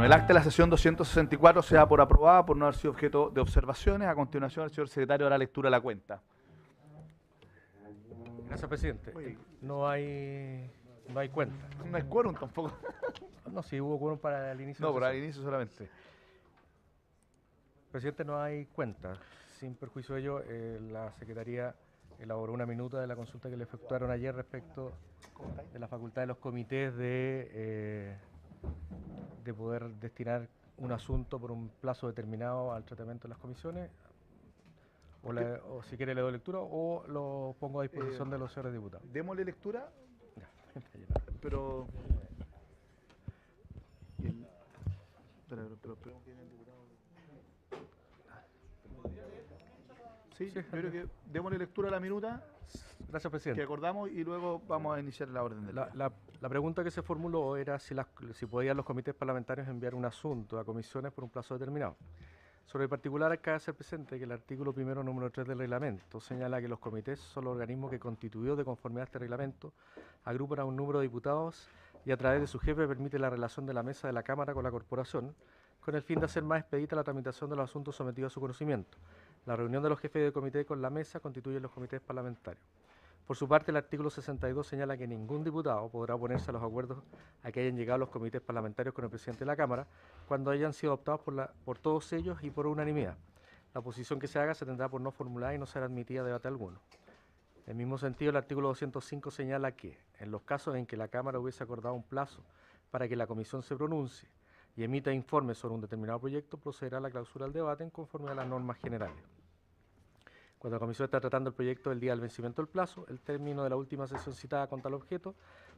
el acta de la sesión 264 se da por aprobada por no haber sido objeto de observaciones. A continuación, el señor secretario hará lectura de la cuenta. Gracias, presidente. No hay cuenta. No hay quórum tampoco. No, sí hubo quórum para el inicio. No, de por la el sesión. inicio solamente. Presidente, no hay cuenta. Sin perjuicio de ello, la Secretaría elaboró una minuta de la consulta que le efectuaron ayer respecto de la facultad de los comités de poder destinar un asunto por un plazo determinado al tratamiento de las comisiones. O si quiere le doy lectura o lo pongo a disposición de los señores diputados. Démosle lectura, Ya, pero... Sí, yo creo que démosle lectura a la minuta Gracias, que presidente. acordamos y luego vamos a iniciar la orden del día. La pregunta que se formuló era si podían los comités parlamentarios enviar un asunto a comisiones por un plazo determinado. Sobre el particular, acaba de ser presente que el artículo primero, número 3 del reglamento señala que los comités son los organismos que, constituidos de conformidad a este reglamento, agrupan a un número de diputados y a través de su jefe permite la relación de la mesa de la Cámara con la corporación, con el fin de hacer más expedita la tramitación de los asuntos sometidos a su conocimiento. La reunión de los jefes de comité con la mesa constituye los comités parlamentarios. Por su parte, el artículo 62 señala que ningún diputado podrá oponerse a los acuerdos a que hayan llegado los comités parlamentarios con el presidente de la Cámara cuando hayan sido adoptados por todos ellos y por unanimidad. La oposición que se haga se tendrá por no formulada y no será admitida a debate alguno. En el mismo sentido, el artículo 205 señala que, en los casos en que la Cámara hubiese acordado un plazo para que la comisión se pronuncie y emita informes sobre un determinado proyecto, procederá a la clausura del debate en conformidad a las normas generales. Cuando la comisión está tratando el proyecto el día del vencimiento del plazo, el término de la última sesión citada con tal objeto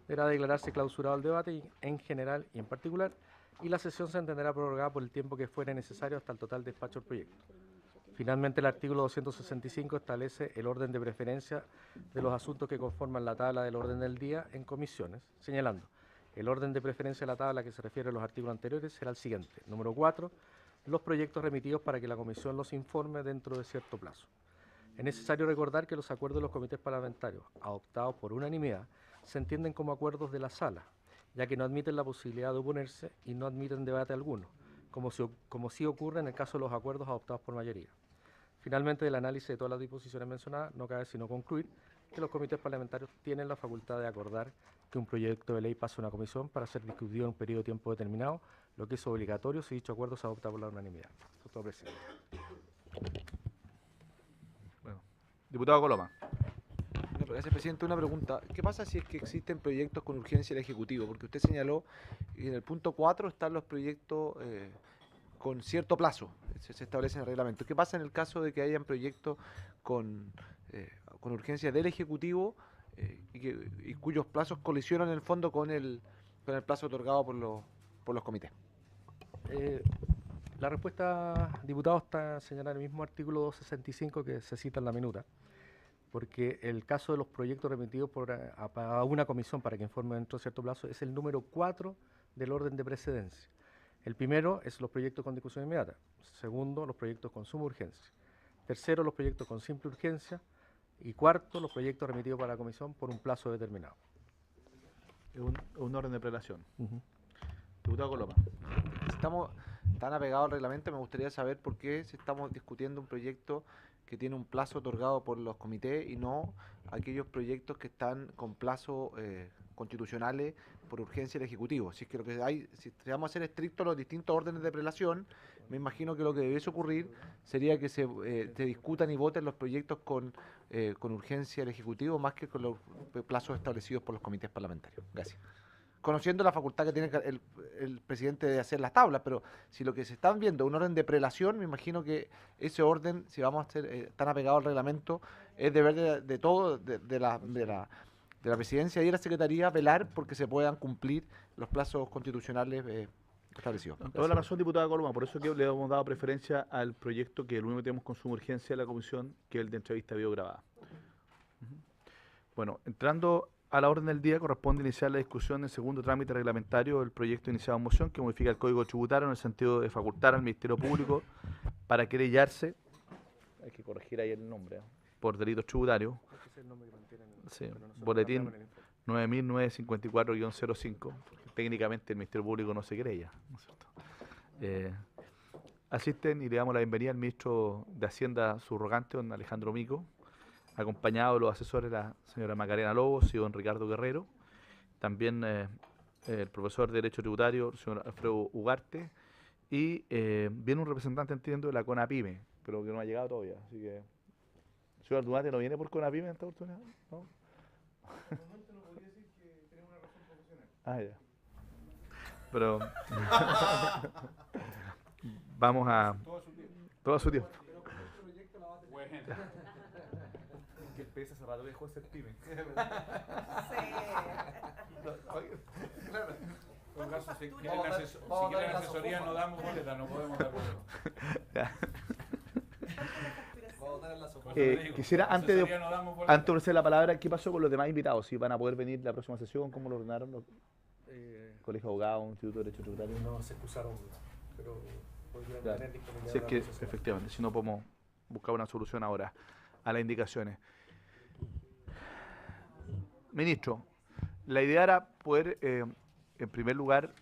deberá declararse clausurado el debate en general y en particular, y la sesión se entenderá prorrogada por el tiempo que fuere necesario hasta el total despacho del proyecto. Finalmente, el artículo 265 establece el orden de preferencia de los asuntos que conforman la tabla del orden del día en comisiones, señalando el orden de preferencia de la tabla que se refiere a los artículos anteriores será el siguiente. Número 4, los proyectos remitidos para que la comisión los informe dentro de cierto plazo. Es necesario recordar que los acuerdos de los comités parlamentarios, adoptados por unanimidad, se entienden como acuerdos de la sala, ya que no admiten la posibilidad de oponerse y no admiten debate alguno, como sí ocurre en el caso de los acuerdos adoptados por mayoría. Finalmente, del análisis de todas las disposiciones mencionadas, no cabe sino concluir que los comités parlamentarios tienen la facultad de acordar que un proyecto de ley pase a una comisión para ser discutido en un periodo de tiempo determinado, lo que es obligatorio si dicho acuerdo se adopta por la unanimidad. Eso es todo, presidente. Diputado Coloma. Gracias, presidente. Una pregunta. ¿Qué pasa si es que existen proyectos con urgencia del Ejecutivo? Porque usted señaló que en el punto 4 están los proyectos con cierto plazo, se establece en el reglamento. ¿Qué pasa en el caso de que hayan proyectos con urgencia del Ejecutivo y cuyos plazos colisionan en el fondo con el plazo otorgado por los comités? La respuesta, diputado, está señalada en el mismo artículo 265 que se cita en la minuta, porque el caso de los proyectos remitidos a una comisión para que informe dentro de cierto plazo es el número 4 del orden de precedencia. El primero es los proyectos con discusión inmediata. Segundo, los proyectos con suma urgencia. Tercero, los proyectos con simple urgencia. Y cuarto, los proyectos remitidos para la comisión por un plazo determinado. Es un orden de prelación. Diputado Coloma. Estamos tan apegados al reglamento, me gustaría saber por qué si estamos discutiendo un proyecto que tiene un plazo otorgado por los comités y no aquellos proyectos que están con plazos constitucionales por urgencia del Ejecutivo. Si es que lo que hay, si vamos a ser estrictos los distintos órdenes de prelación, me imagino que lo que debiese ocurrir sería que se discutan y voten los proyectos con urgencia del Ejecutivo más que con los plazos establecidos por los comités parlamentarios. Gracias. Conociendo la facultad que tiene el presidente de hacer las tablas, pero si lo que se están viendo es un orden de prelación, me imagino que ese orden, si vamos a ser tan apegados al reglamento, es deber de todo, de la presidencia y de la secretaría, velar porque se puedan cumplir los plazos constitucionales establecidos. Toda la razón, diputada Coloma, por eso que le hemos dado preferencia al proyecto que el único que tenemos con suma urgencia de la comisión, que es el de entrevista videograbada. Bueno, entrando a la orden del día, corresponde iniciar la discusión del segundo trámite reglamentario del proyecto iniciado en moción que modifica el Código Tributario en el sentido de facultar al Ministerio Público para querellarse, hay que corregir ahí el nombre, por delitos tributarios, sí, boletín 9954-05, técnicamente el Ministerio Público no se querella, ¿no es cierto? Eh, Asisten y le damos la bienvenida al ministro de Hacienda subrogante, don Alejandro Mico, acompañado de los asesores, la señora Macarena Lobos y don Ricardo Guerrero. También el profesor de Derecho Tributario, el señor Alfredo Ugarte. Y viene un representante, entiendo, de la CONAPYME, pero que no ha llegado todavía. Así que, el señor Ardunate no viene por CONAPYME en esta oportunidad, ¿no? Ah, ya. Pero vamos a... Todo a su tiempo. Que el PS hace rato dejó de ser pyme. Claro. En todo caso, si quieren asesoría, no damos boleta, no podemos dar boleta. Quisiera, antes de ofrecer la palabra, ¿qué pasó con los demás invitados? ¿Si van a poder venir la próxima sesión? ¿Cómo lo ordenaron? ¿Colegio de Abogados, Instituto de Derecho Tributario? No se excusaron, pero podrían Claro. tener disponibilidad. Si es que, efectivamente, si no podemos buscar una solución ahora a las indicaciones. Ministro, la idea era poder, en primer lugar,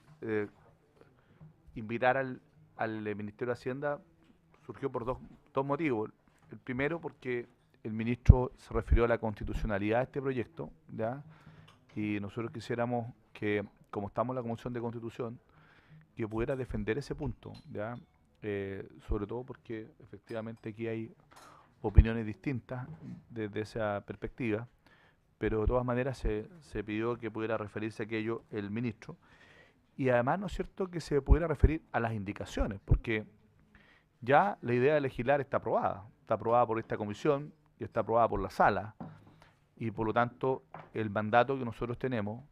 invitar al Ministerio de Hacienda. Surgió por dos motivos. El primero, porque el ministro se refirió a la constitucionalidad de este proyecto, ¿ya? Y nosotros quisiéramos que, como estamos en la Comisión de Constitución, que pudiera defender ese punto, ¿ya? Sobre todo porque efectivamente aquí hay opiniones distintas desde esa perspectiva, pero de todas maneras se pidió que pudiera referirse a aquello el ministro, y además, ¿no es cierto?, que se pudiera referir a las indicaciones, porque ya la idea de legislar está aprobada por esta comisión y está aprobada por la sala, y por lo tanto el mandato que nosotros tenemos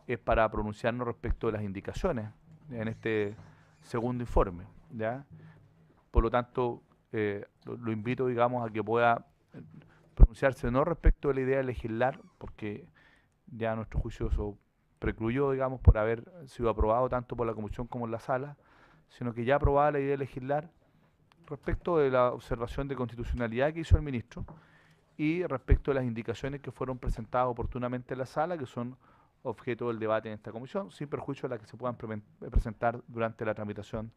es para pronunciarnos respecto de las indicaciones en este segundo informe, ¿ya? Por lo tanto, lo invito, digamos, a que pueda pronunciarse no respecto de la idea de legislar, porque ya nuestro juicio eso precluyó, digamos, por haber sido aprobado tanto por la comisión como en la sala, sino que ya aprobada la idea de legislar respecto de la observación de constitucionalidad que hizo el ministro y respecto de las indicaciones que fueron presentadas oportunamente en la sala, que son objeto del debate en esta comisión, sin perjuicio de las que se puedan presentar durante la tramitación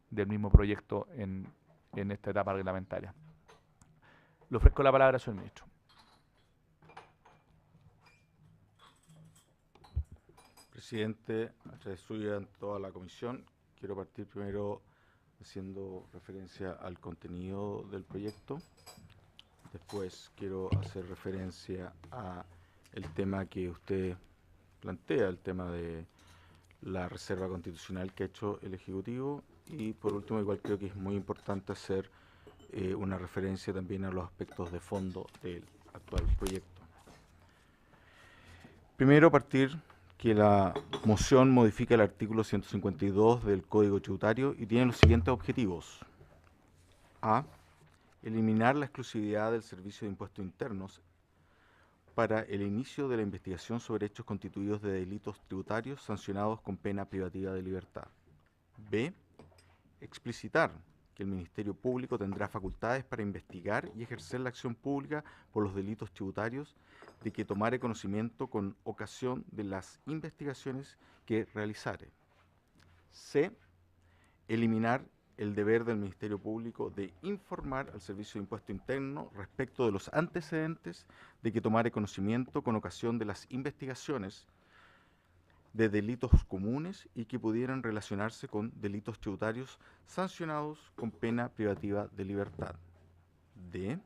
del mismo proyecto en esta etapa reglamentaria. Le ofrezco la palabra, señor ministro. Presidente, a través suya en toda la comisión, quiero partir primero haciendo referencia al contenido del proyecto. Después quiero hacer referencia a el tema que usted plantea, el tema de la reserva constitucional que ha hecho el Ejecutivo. Y por último, igual creo que es muy importante hacer una referencia también a los aspectos de fondo del actual proyecto. Primero, partir que la moción modifica el artículo 152 del Código Tributario y tiene los siguientes objetivos. A. Eliminar la exclusividad del Servicio de Impuestos Internos para el inicio de la investigación sobre hechos constituidos de delitos tributarios sancionados con pena privativa de libertad. B. Explicitar que el Ministerio Público tendrá facultades para investigar y ejercer la acción pública por los delitos tributarios de que tomare conocimiento con ocasión de las investigaciones que realizare. C. Eliminar el deber del Ministerio Público de informar al Servicio de Impuesto Interno respecto de los antecedentes de que tomare conocimiento con ocasión de las investigaciones de delitos comunes y que pudieran relacionarse con delitos tributarios sancionados con pena privativa de libertad. D.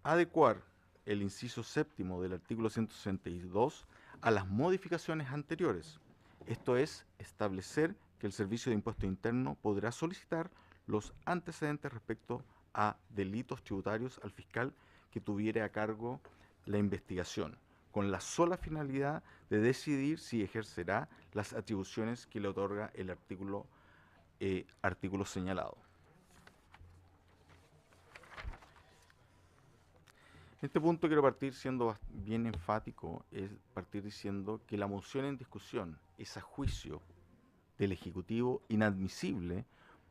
Adecuar el inciso séptimo del artículo 162 a las modificaciones anteriores. Esto es, establecer que el Servicio de Impuesto Interno podrá solicitar los antecedentes respecto a delitos tributarios al fiscal que tuviere a cargo la investigación, con la sola finalidad de decidir si ejercerá las atribuciones que le otorga el artículo señalado. En este punto quiero partir siendo bien enfático, es partir diciendo que la moción en discusión es a juicio del Ejecutivo inadmisible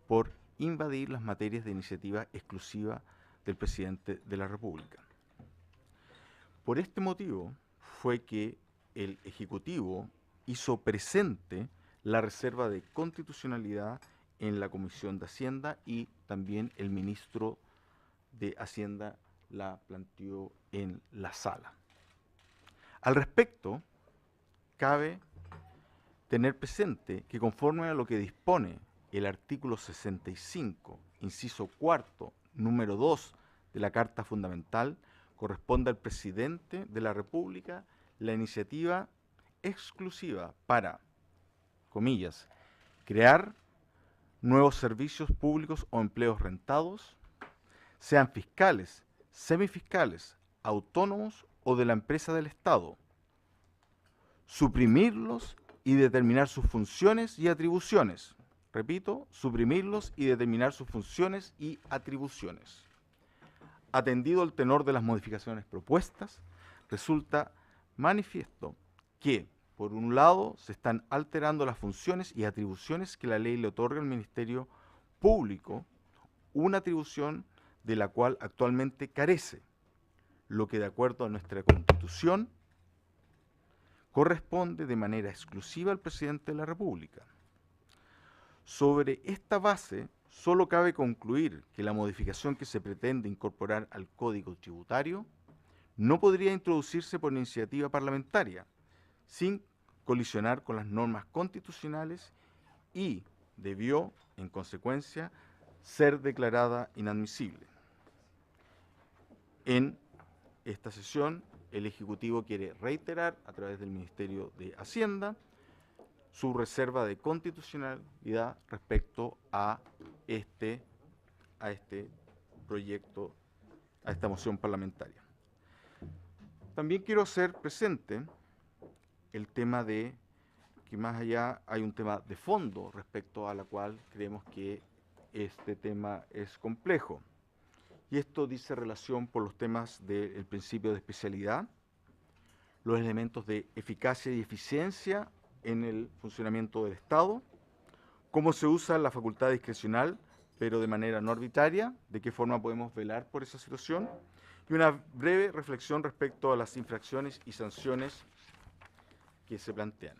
por invadir las materias de iniciativa exclusiva del Presidente de la República. Por este motivo fue que el Ejecutivo hizo presente la reserva de constitucionalidad en la Comisión de Hacienda y también el ministro de Hacienda la planteó en la sala. Al respecto, cabe tener presente que conforme a lo que dispone el artículo 65, inciso cuarto, número 2 de la Carta Fundamental, corresponde al presidente de la República la iniciativa exclusiva para, comillas, crear nuevos servicios públicos o empleos rentados, sean fiscales, semifiscales, autónomos o de la empresa del Estado, suprimirlos y determinar sus funciones y atribuciones. Repito, suprimirlos y determinar sus funciones y atribuciones. Atendido el tenor de las modificaciones propuestas, resulta manifiesto que, por un lado, se están alterando las funciones y atribuciones que la ley le otorga al Ministerio Público, una atribución de la cual actualmente carece, lo que de acuerdo a nuestra Constitución corresponde de manera exclusiva al presidente de la República. Sobre esta base, solo cabe concluir que la modificación que se pretende incorporar al Código Tributario no podría introducirse por iniciativa parlamentaria, sin colisionar con las normas constitucionales y debió, en consecuencia, ser declarada inadmisible. En esta sesión, el Ejecutivo quiere reiterar, a través del Ministerio de Hacienda, su reserva de constitucionalidad respecto a este proyecto, a esta moción parlamentaria. También quiero hacer presente el tema de que más allá hay un tema de fondo respecto a la cual creemos que este tema es complejo. Y esto dice relación por los temas del principio de especialidad, los elementos de eficacia y eficiencia en el funcionamiento del Estado, cómo se usa la facultad discrecional, pero de manera no arbitraria, de qué forma podemos velar por esa situación, y una breve reflexión respecto a las infracciones y sanciones que se plantean.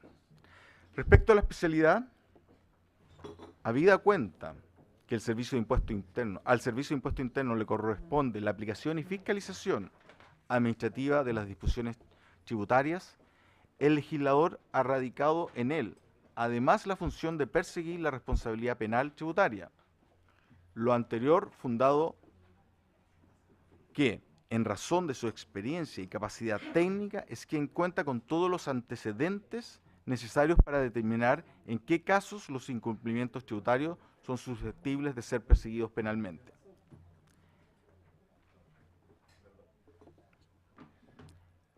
Respecto a la especialidad, habida cuenta que al Servicio de Impuesto Interno le corresponde la aplicación y fiscalización administrativa de las disposiciones tributarias, el legislador ha radicado en él, además, la función de perseguir la responsabilidad penal tributaria. Lo anterior fundado que, en razón de su experiencia y capacidad técnica, es quien cuenta con todos los antecedentes necesarios para determinar en qué casos los incumplimientos tributarios son susceptibles de ser perseguidos penalmente.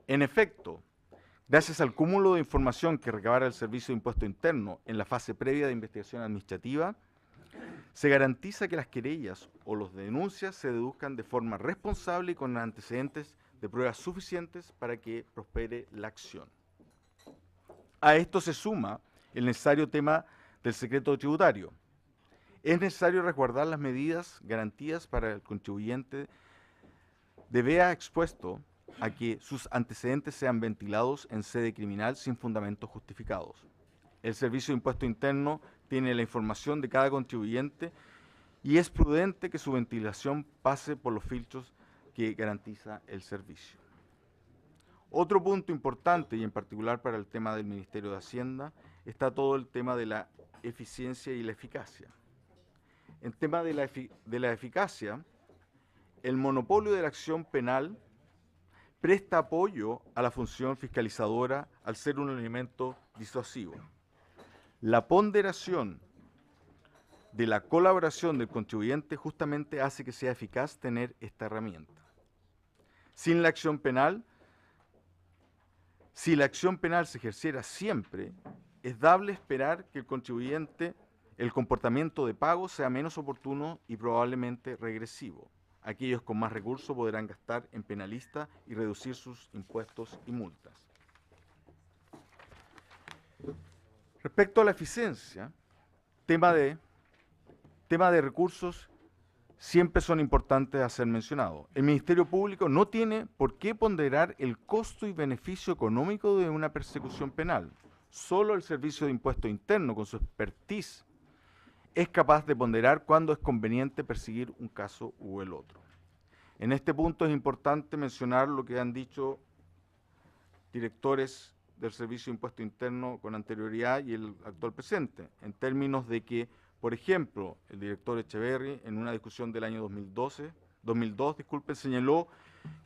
En efecto, gracias al cúmulo de información que recabara el Servicio de Impuesto Interno en la fase previa de investigación administrativa, se garantiza que las querellas o las denuncias se deduzcan de forma responsable y con antecedentes de pruebas suficientes para que prospere la acción. A esto se suma el necesario tema del secreto tributario. Es necesario resguardar las medidas garantías para el contribuyente de vea expuesto a que sus antecedentes sean ventilados en sede criminal sin fundamentos justificados. El Servicio de Impuesto Interno tiene la información de cada contribuyente y es prudente que su ventilación pase por los filtros que garantiza el servicio. Otro punto importante, y en particular para el tema del Ministerio de Hacienda, está todo el tema de la eficiencia y la eficacia. En tema de la eficacia, el monopolio de la acción penal presta apoyo a la función fiscalizadora al ser un elemento disuasivo. La ponderación de la colaboración del contribuyente justamente hace que sea eficaz tener esta herramienta. Sin la acción penal, si la acción penal se ejerciera siempre, es dable esperar que el comportamiento de pago sea menos oportuno y probablemente regresivo. Aquellos con más recursos podrán gastar en penalista y reducir sus impuestos y multas. Respecto a la eficiencia, tema de recursos siempre son importantes a ser mencionados. El Ministerio Público no tiene por qué ponderar el costo y beneficio económico de una persecución penal. Solo el Servicio de Impuesto Interno, con su expertise, es capaz de ponderar cuándo es conveniente perseguir un caso u el otro. En este punto es importante mencionar lo que han dicho directores del Servicio de Impuesto Interno con anterioridad y el actual presente, en términos de que, por ejemplo, el director Echeverry, en una discusión del año 2002, señaló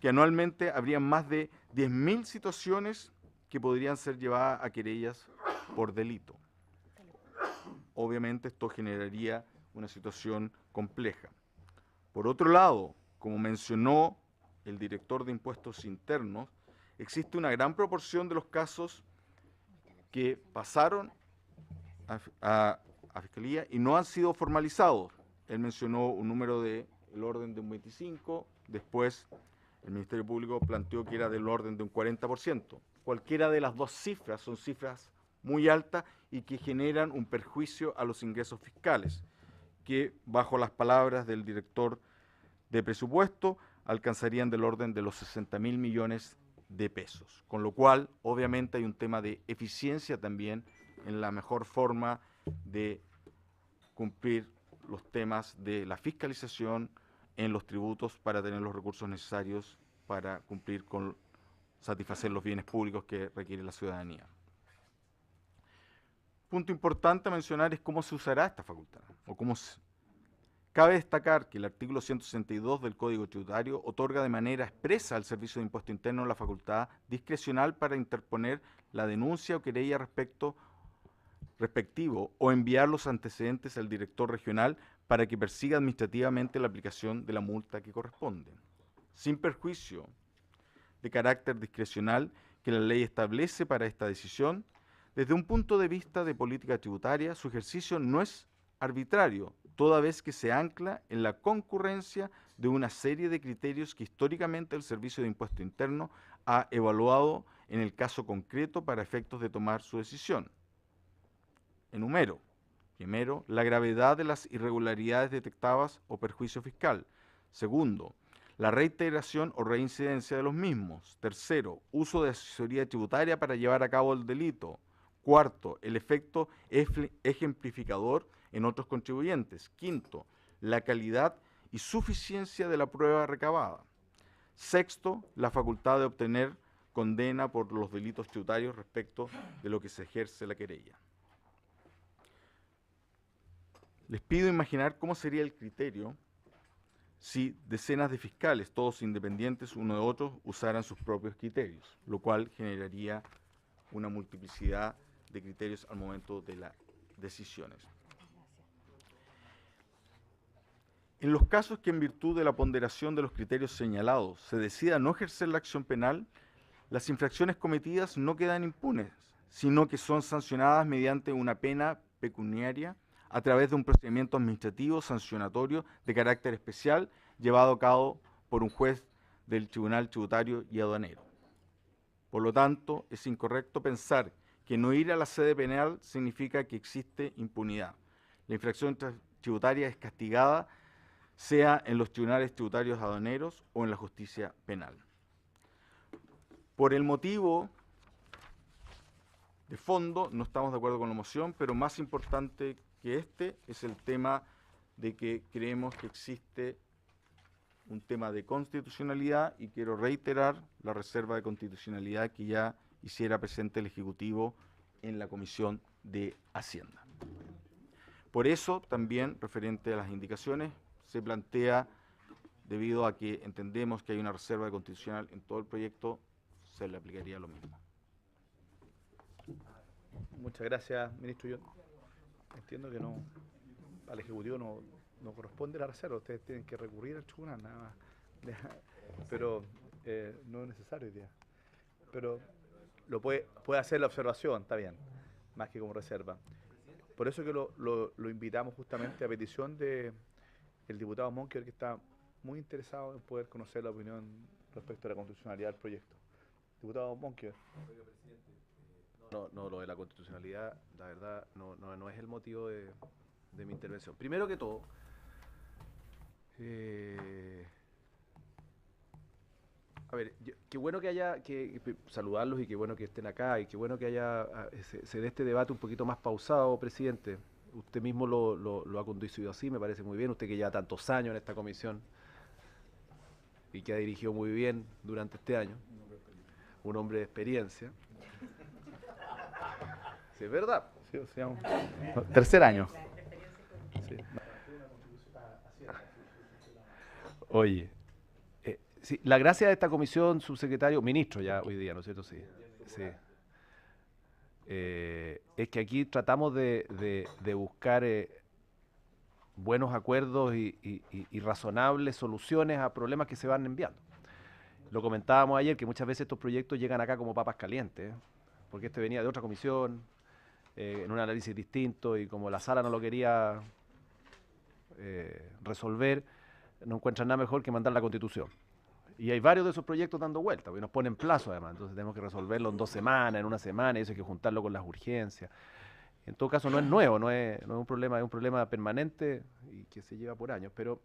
que anualmente habría más de 10.000 situaciones que podrían ser llevadas a querellas por delito. Obviamente esto generaría una situación compleja. Por otro lado, como mencionó el director de Impuestos Internos, existe una gran proporción de los casos que pasaron a Fiscalía y no han sido formalizados. Él mencionó un número del orden de un 25%, después el Ministerio Público planteó que era del orden de un 40%. Cualquiera de las dos cifras son cifras muy altas y que generan un perjuicio a los ingresos fiscales, que bajo las palabras del director de presupuesto alcanzarían del orden de los 60.000 millones de pesos. Con lo cual, obviamente, hay un tema de eficiencia también en la mejor forma de cumplir los temas de la fiscalización en los tributos para tener los recursos necesarios para cumplir con satisfacer los bienes públicos que requiere la ciudadanía. Punto importante a mencionar es cómo se usará esta facultad. Cabe destacar que el artículo 162 del Código Tributario otorga de manera expresa al Servicio de Impuesto Interno la facultad discrecional para interponer la denuncia o querella respectivo o enviar los antecedentes al director regional para que persiga administrativamente la aplicación de la multa que corresponde, sin perjuicio de carácter discrecional que la ley establece para esta decisión. Desde un punto de vista de política tributaria, su ejercicio no es arbitrario, toda vez que se ancla en la concurrencia de una serie de criterios que históricamente el Servicio de Impuesto Interno ha evaluado en el caso concreto para efectos de tomar su decisión. Enumero. Primero, la gravedad de las irregularidades detectadas o perjuicio fiscal. Segundo, la reiteración o reincidencia de los mismos. Tercero, uso de asesoría tributaria para llevar a cabo el delito. Cuarto, el efecto ejemplificador en otros contribuyentes. Quinto, la calidad y suficiencia de la prueba recabada. Sexto, la facultad de obtener condena por los delitos tributarios respecto de lo que se ejerce la querella. Les pido imaginar cómo sería el criterio si decenas de fiscales, todos independientes uno de otro, usaran sus propios criterios, lo cual generaría una multiplicidad de criterios al momento de las decisiones. En los casos que en virtud de la ponderación de los criterios señalados se decida no ejercer la acción penal, las infracciones cometidas no quedan impunes, sino que son sancionadas mediante una pena pecuniaria a través de un procedimiento administrativo sancionatorio de carácter especial llevado a cabo por un juez del Tribunal Tributario y Aduanero. Por lo tanto, es incorrecto pensar que no ir a la sede penal significa que existe impunidad. La infracción tributaria es castigada sea en los tribunales tributarios aduaneros o en la justicia penal. Por el motivo de fondo, no estamos de acuerdo con la moción, pero más importante que este es el tema de que creemos que existe un tema de constitucionalidad y quiero reiterar la reserva de constitucionalidad que ya hiciera presente el Ejecutivo en la Comisión de Hacienda. Por eso, también, referente a las indicaciones, se plantea, debido a que entendemos que hay una reserva constitucional en todo el proyecto, se le aplicaría lo mismo. Muchas gracias, ministro. Yo entiendo que no, al Ejecutivo no corresponde la reserva, ustedes tienen que recurrir al tribunal, nada más. Pero no es necesario hoy día. Pero lo puede hacer la observación, está bien, más que como reserva. Por eso que lo invitamos justamente a petición de el diputado Monker, que está muy interesado en poder conocer la opinión respecto a la constitucionalidad del proyecto. Diputado Monker. No, lo de la constitucionalidad, la verdad, no es el motivo de mi intervención. Primero que todo, a ver, qué bueno que haya, saludarlos y qué bueno que estén acá y qué bueno que haya, se dé este debate un poquito más pausado, presidente. Usted mismo lo ha conducido así, me parece muy bien. Usted que lleva tantos años en esta comisión y que ha dirigido muy bien durante este año. Un hombre de experiencia. Sí, es verdad. Sí, o sea, tercer año. Sí. Oye, sí, la gracia de esta comisión, subsecretario, ministro ya hoy día, ¿no es cierto? Sí. Sí. Es que aquí tratamos de buscar buenos acuerdos y razonables soluciones a problemas que se van enviando. Lo comentábamos ayer, que muchas veces estos proyectos llegan acá como papas calientes, porque este venía de otra comisión, en un análisis distinto, y como la sala no lo quería resolver, no encuentran nada mejor que mandar la Constitución. Y hay varios de esos proyectos dando vueltas, porque nos ponen plazo además, entonces tenemos que resolverlo en 2 semanas, en 1 semana, y eso hay que juntarlo con las urgencias. En todo caso no es nuevo, no es un problema, es un problema permanente y que se lleva por años. Pero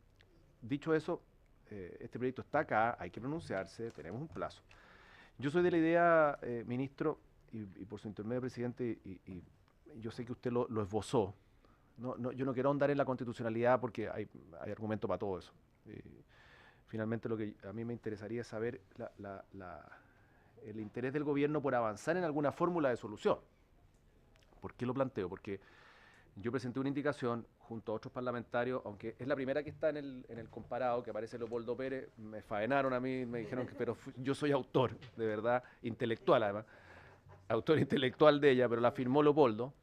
dicho eso, este proyecto está acá, hay que pronunciarse, tenemos un plazo. Yo soy de la idea, ministro, y por su intermedio, presidente, y yo sé que usted lo esbozó. Yo no quiero ahondar en la constitucionalidad porque hay argumento para todo eso. Finalmente lo que a mí me interesaría es saber el interés del gobierno por avanzar en alguna fórmula de solución. ¿Por qué lo planteo? Porque yo presenté una indicación junto a otros parlamentarios, aunque es la primera que está en el comparado, que aparece Leopoldo Pérez, me faenaron a mí, me dijeron que pero yo soy autor, de verdad, intelectual además, autor intelectual de ella, pero la firmó Leopoldo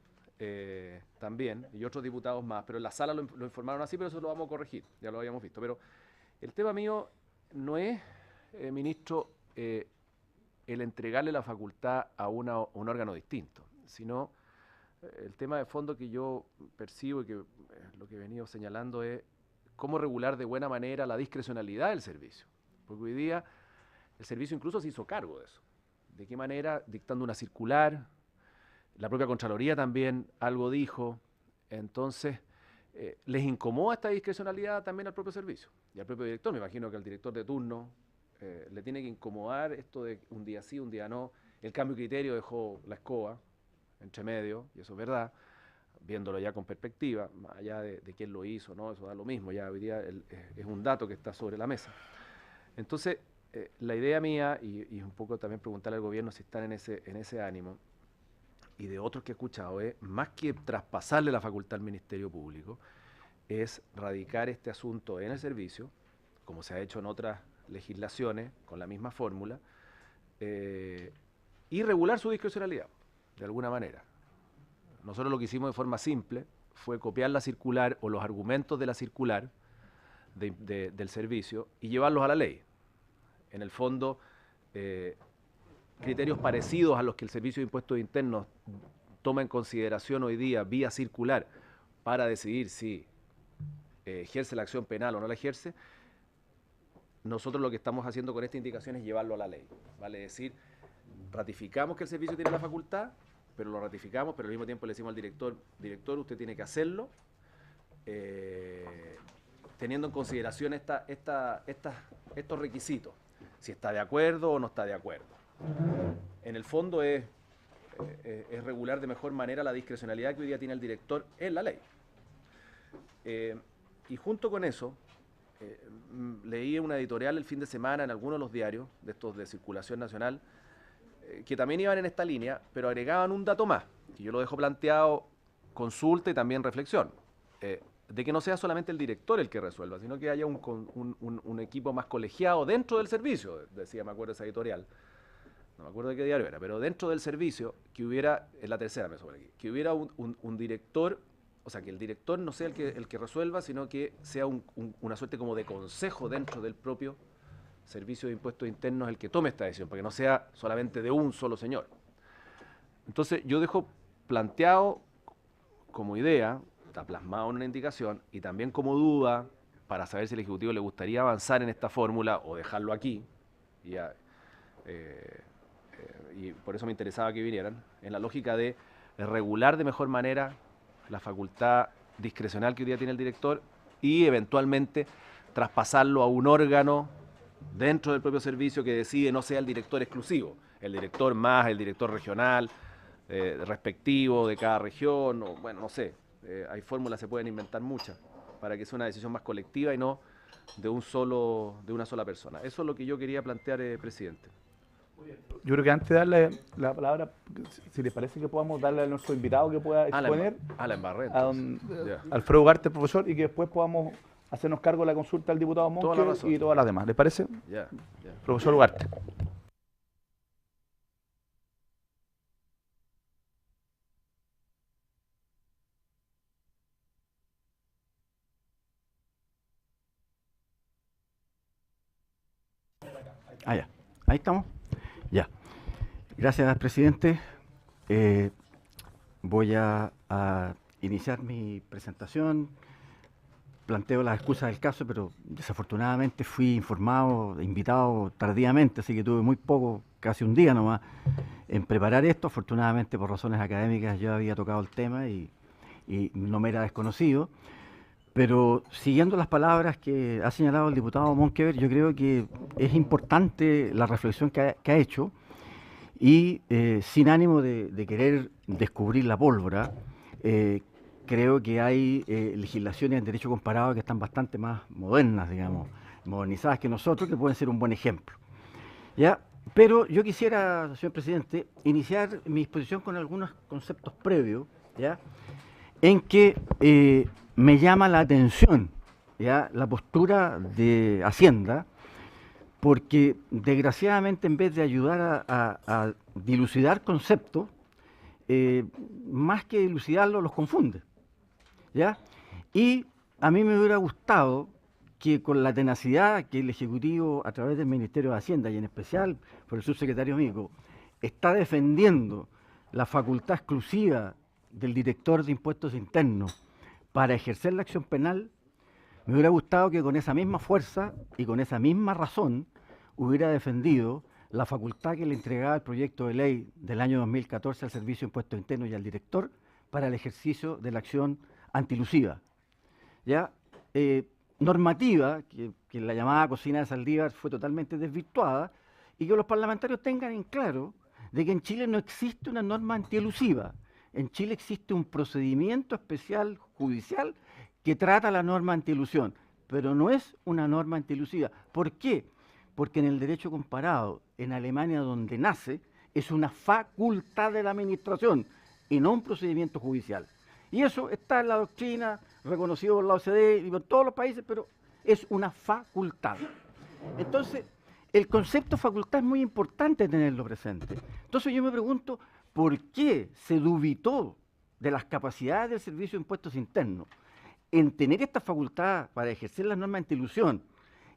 también, y otros diputados más, pero en la sala lo informaron así, pero eso lo vamos a corregir, ya lo habíamos visto. Pero el tema mío no es, ministro, el entregarle la facultad a un órgano distinto, sino el tema de fondo que yo percibo y que lo que he venido señalando es cómo regular de buena manera la discrecionalidad del servicio. Porque hoy día el servicio incluso se hizo cargo de eso. ¿De qué manera? Dictando una circular, la propia Contraloría también algo dijo. Entonces, les incomoda esta discrecionalidad también al propio servicio y al propio director. Me imagino que al director de turno le tiene que incomodar esto de un día sí, un día no. El cambio de criterio dejó la escoba entre medio, y eso es verdad, viéndolo ya con perspectiva, más allá de quién lo hizo, ¿no? Eso da lo mismo, ya hoy día es un dato que está sobre la mesa. Entonces, la idea mía, y un poco también preguntarle al gobierno si están en ese ánimo, y de otros que he escuchado, es más que traspasarle la facultad al Ministerio Público, es radicar este asunto en el servicio, como se ha hecho en otras legislaciones, con la misma fórmula, y regular su discrecionalidad, de alguna manera. Nosotros lo que hicimos de forma simple fue copiar la circular o los argumentos de la circular del servicio y llevarlos a la ley. En el fondo, criterios parecidos a los que el Servicio de Impuestos Internos toma en consideración hoy día vía circular para decidir si ejerce la acción penal o no la ejerce. Nosotros lo que estamos haciendo con esta indicación es llevarlo a la ley, ¿vale? Es decir, ratificamos que el servicio tiene la facultad, pero lo ratificamos, pero al mismo tiempo le decimos al director, usted tiene que hacerlo, teniendo en consideración estos requisitos, si está de acuerdo o no está de acuerdo. En el fondo es regular de mejor manera la discrecionalidad que hoy día tiene el director en la ley. Y junto con eso, leí una editorial el fin de semana en algunos de los diarios, de estos de circulación nacional, que también iban en esta línea, pero agregaban un dato más, que yo lo dejo planteado, consulta y también reflexión, de que no sea solamente el director el que resuelva, sino que haya un equipo más colegiado dentro del servicio, decía, me acuerdo esa editorial, no me acuerdo de qué diario era, pero dentro del servicio, que hubiera, en la tercera me sobre aquí, que hubiera un director, o sea, que el director no sea el que resuelva, sino que sea una suerte como de consejo dentro del propio Servicio de Impuestos Internos el que tome esta decisión, para que no sea solamente de un solo señor. Entonces, yo dejo planteado como idea, está plasmado en una indicación, y también como duda, para saber si al Ejecutivo le gustaría avanzar en esta fórmula o dejarlo aquí, y por eso me interesaba que vinieran, en la lógica de regular de mejor manera la facultad discrecional que hoy día tiene el director y eventualmente traspasarlo a un órgano dentro del propio servicio que decide no sea el director exclusivo, el director más el director regional respectivo de cada región, o, bueno, no sé, hay fórmulas, se pueden inventar muchas, para que sea una decisión más colectiva y no de una sola persona. Eso es lo que yo quería plantear, presidente. Yo creo que antes de darle la palabra, si les parece que podamos darle a nuestro invitado que pueda exponer, la embarré, a don Alfredo Ugarte, profesor, y que después podamos hacernos cargo de la consulta del diputado Monker y todas las demás. ¿Les parece? Ya. Profesor Ugarte. Ya. Ahí estamos. Ya. Gracias, presidente. Voy a iniciar mi presentación. Planteo las excusas del caso, pero desafortunadamente fui informado, invitado tardíamente, así que tuve muy poco, casi un día nomás, en preparar esto. Afortunadamente, por razones académicas, yo había tocado el tema y no me era desconocido. Pero siguiendo las palabras que ha señalado el diputado Monkever, yo creo que es importante la reflexión que ha hecho y sin ánimo de querer descubrir la pólvora, creo que hay legislaciones en derecho comparado que están bastante más modernas, digamos, modernizadas que nosotros, que pueden ser un buen ejemplo. ¿Ya? Pero yo quisiera, señor presidente, iniciar mi exposición con algunos conceptos previos, ¿ya? En que me llama la atención, ¿ya?, la postura de Hacienda, porque desgraciadamente en vez de ayudar a dilucidar conceptos, más que dilucidarlos los confunde, ¿ya? Y a mí me hubiera gustado que con la tenacidad que el Ejecutivo, a través del Ministerio de Hacienda y en especial por el subsecretario Mico, está defendiendo la facultad exclusiva del director de impuestos internos para ejercer la acción penal, me hubiera gustado que con esa misma fuerza y con esa misma razón hubiera defendido la facultad que le entregaba el proyecto de ley del año 2014 al Servicio de Impuestos Internos y al director para el ejercicio de la acción antilusiva. ¿Ya? Normativa, que la llamada cocina de Saldívar fue totalmente desvirtuada, y que los parlamentarios tengan en claro de que en Chile no existe una norma antielusiva. En Chile existe un procedimiento especial judicial que trata la norma antielusión, pero no es una norma antielusiva. ¿Por qué? Porque en el derecho comparado, en Alemania donde nace, es una facultad de la administración y no un procedimiento judicial. Y eso está en la doctrina, reconocido por la OCDE y por todos los países, pero es una facultad. Entonces, el concepto facultad es muy importante tenerlo presente. Entonces yo me pregunto, ¿por qué se dubitó de las capacidades del Servicio de Impuestos Internos en tener esta facultad para ejercer las normas antiilusión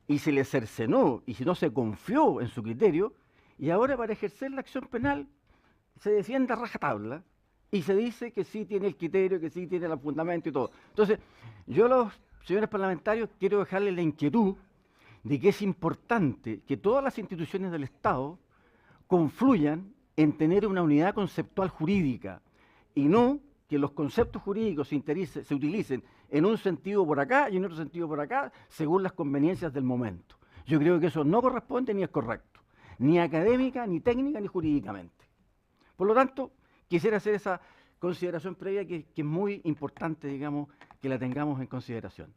y se le cercenó y si no se confió en su criterio, y ahora para ejercer la acción penal se defiende a rajatabla y se dice que sí tiene el criterio, que sí tiene el fundamento y todo? Entonces, yo a los señores parlamentarios quiero dejarles la inquietud de que es importante que todas las instituciones del Estado confluyan en tener una unidad conceptual jurídica y no que los conceptos jurídicos se utilicen en un sentido por acá y en otro sentido por acá, según las conveniencias del momento. Yo creo que eso no corresponde ni es correcto, ni académica, ni técnica, ni jurídicamente. Por lo tanto, quisiera hacer esa consideración previa que es muy importante, digamos, que la tengamos en consideración.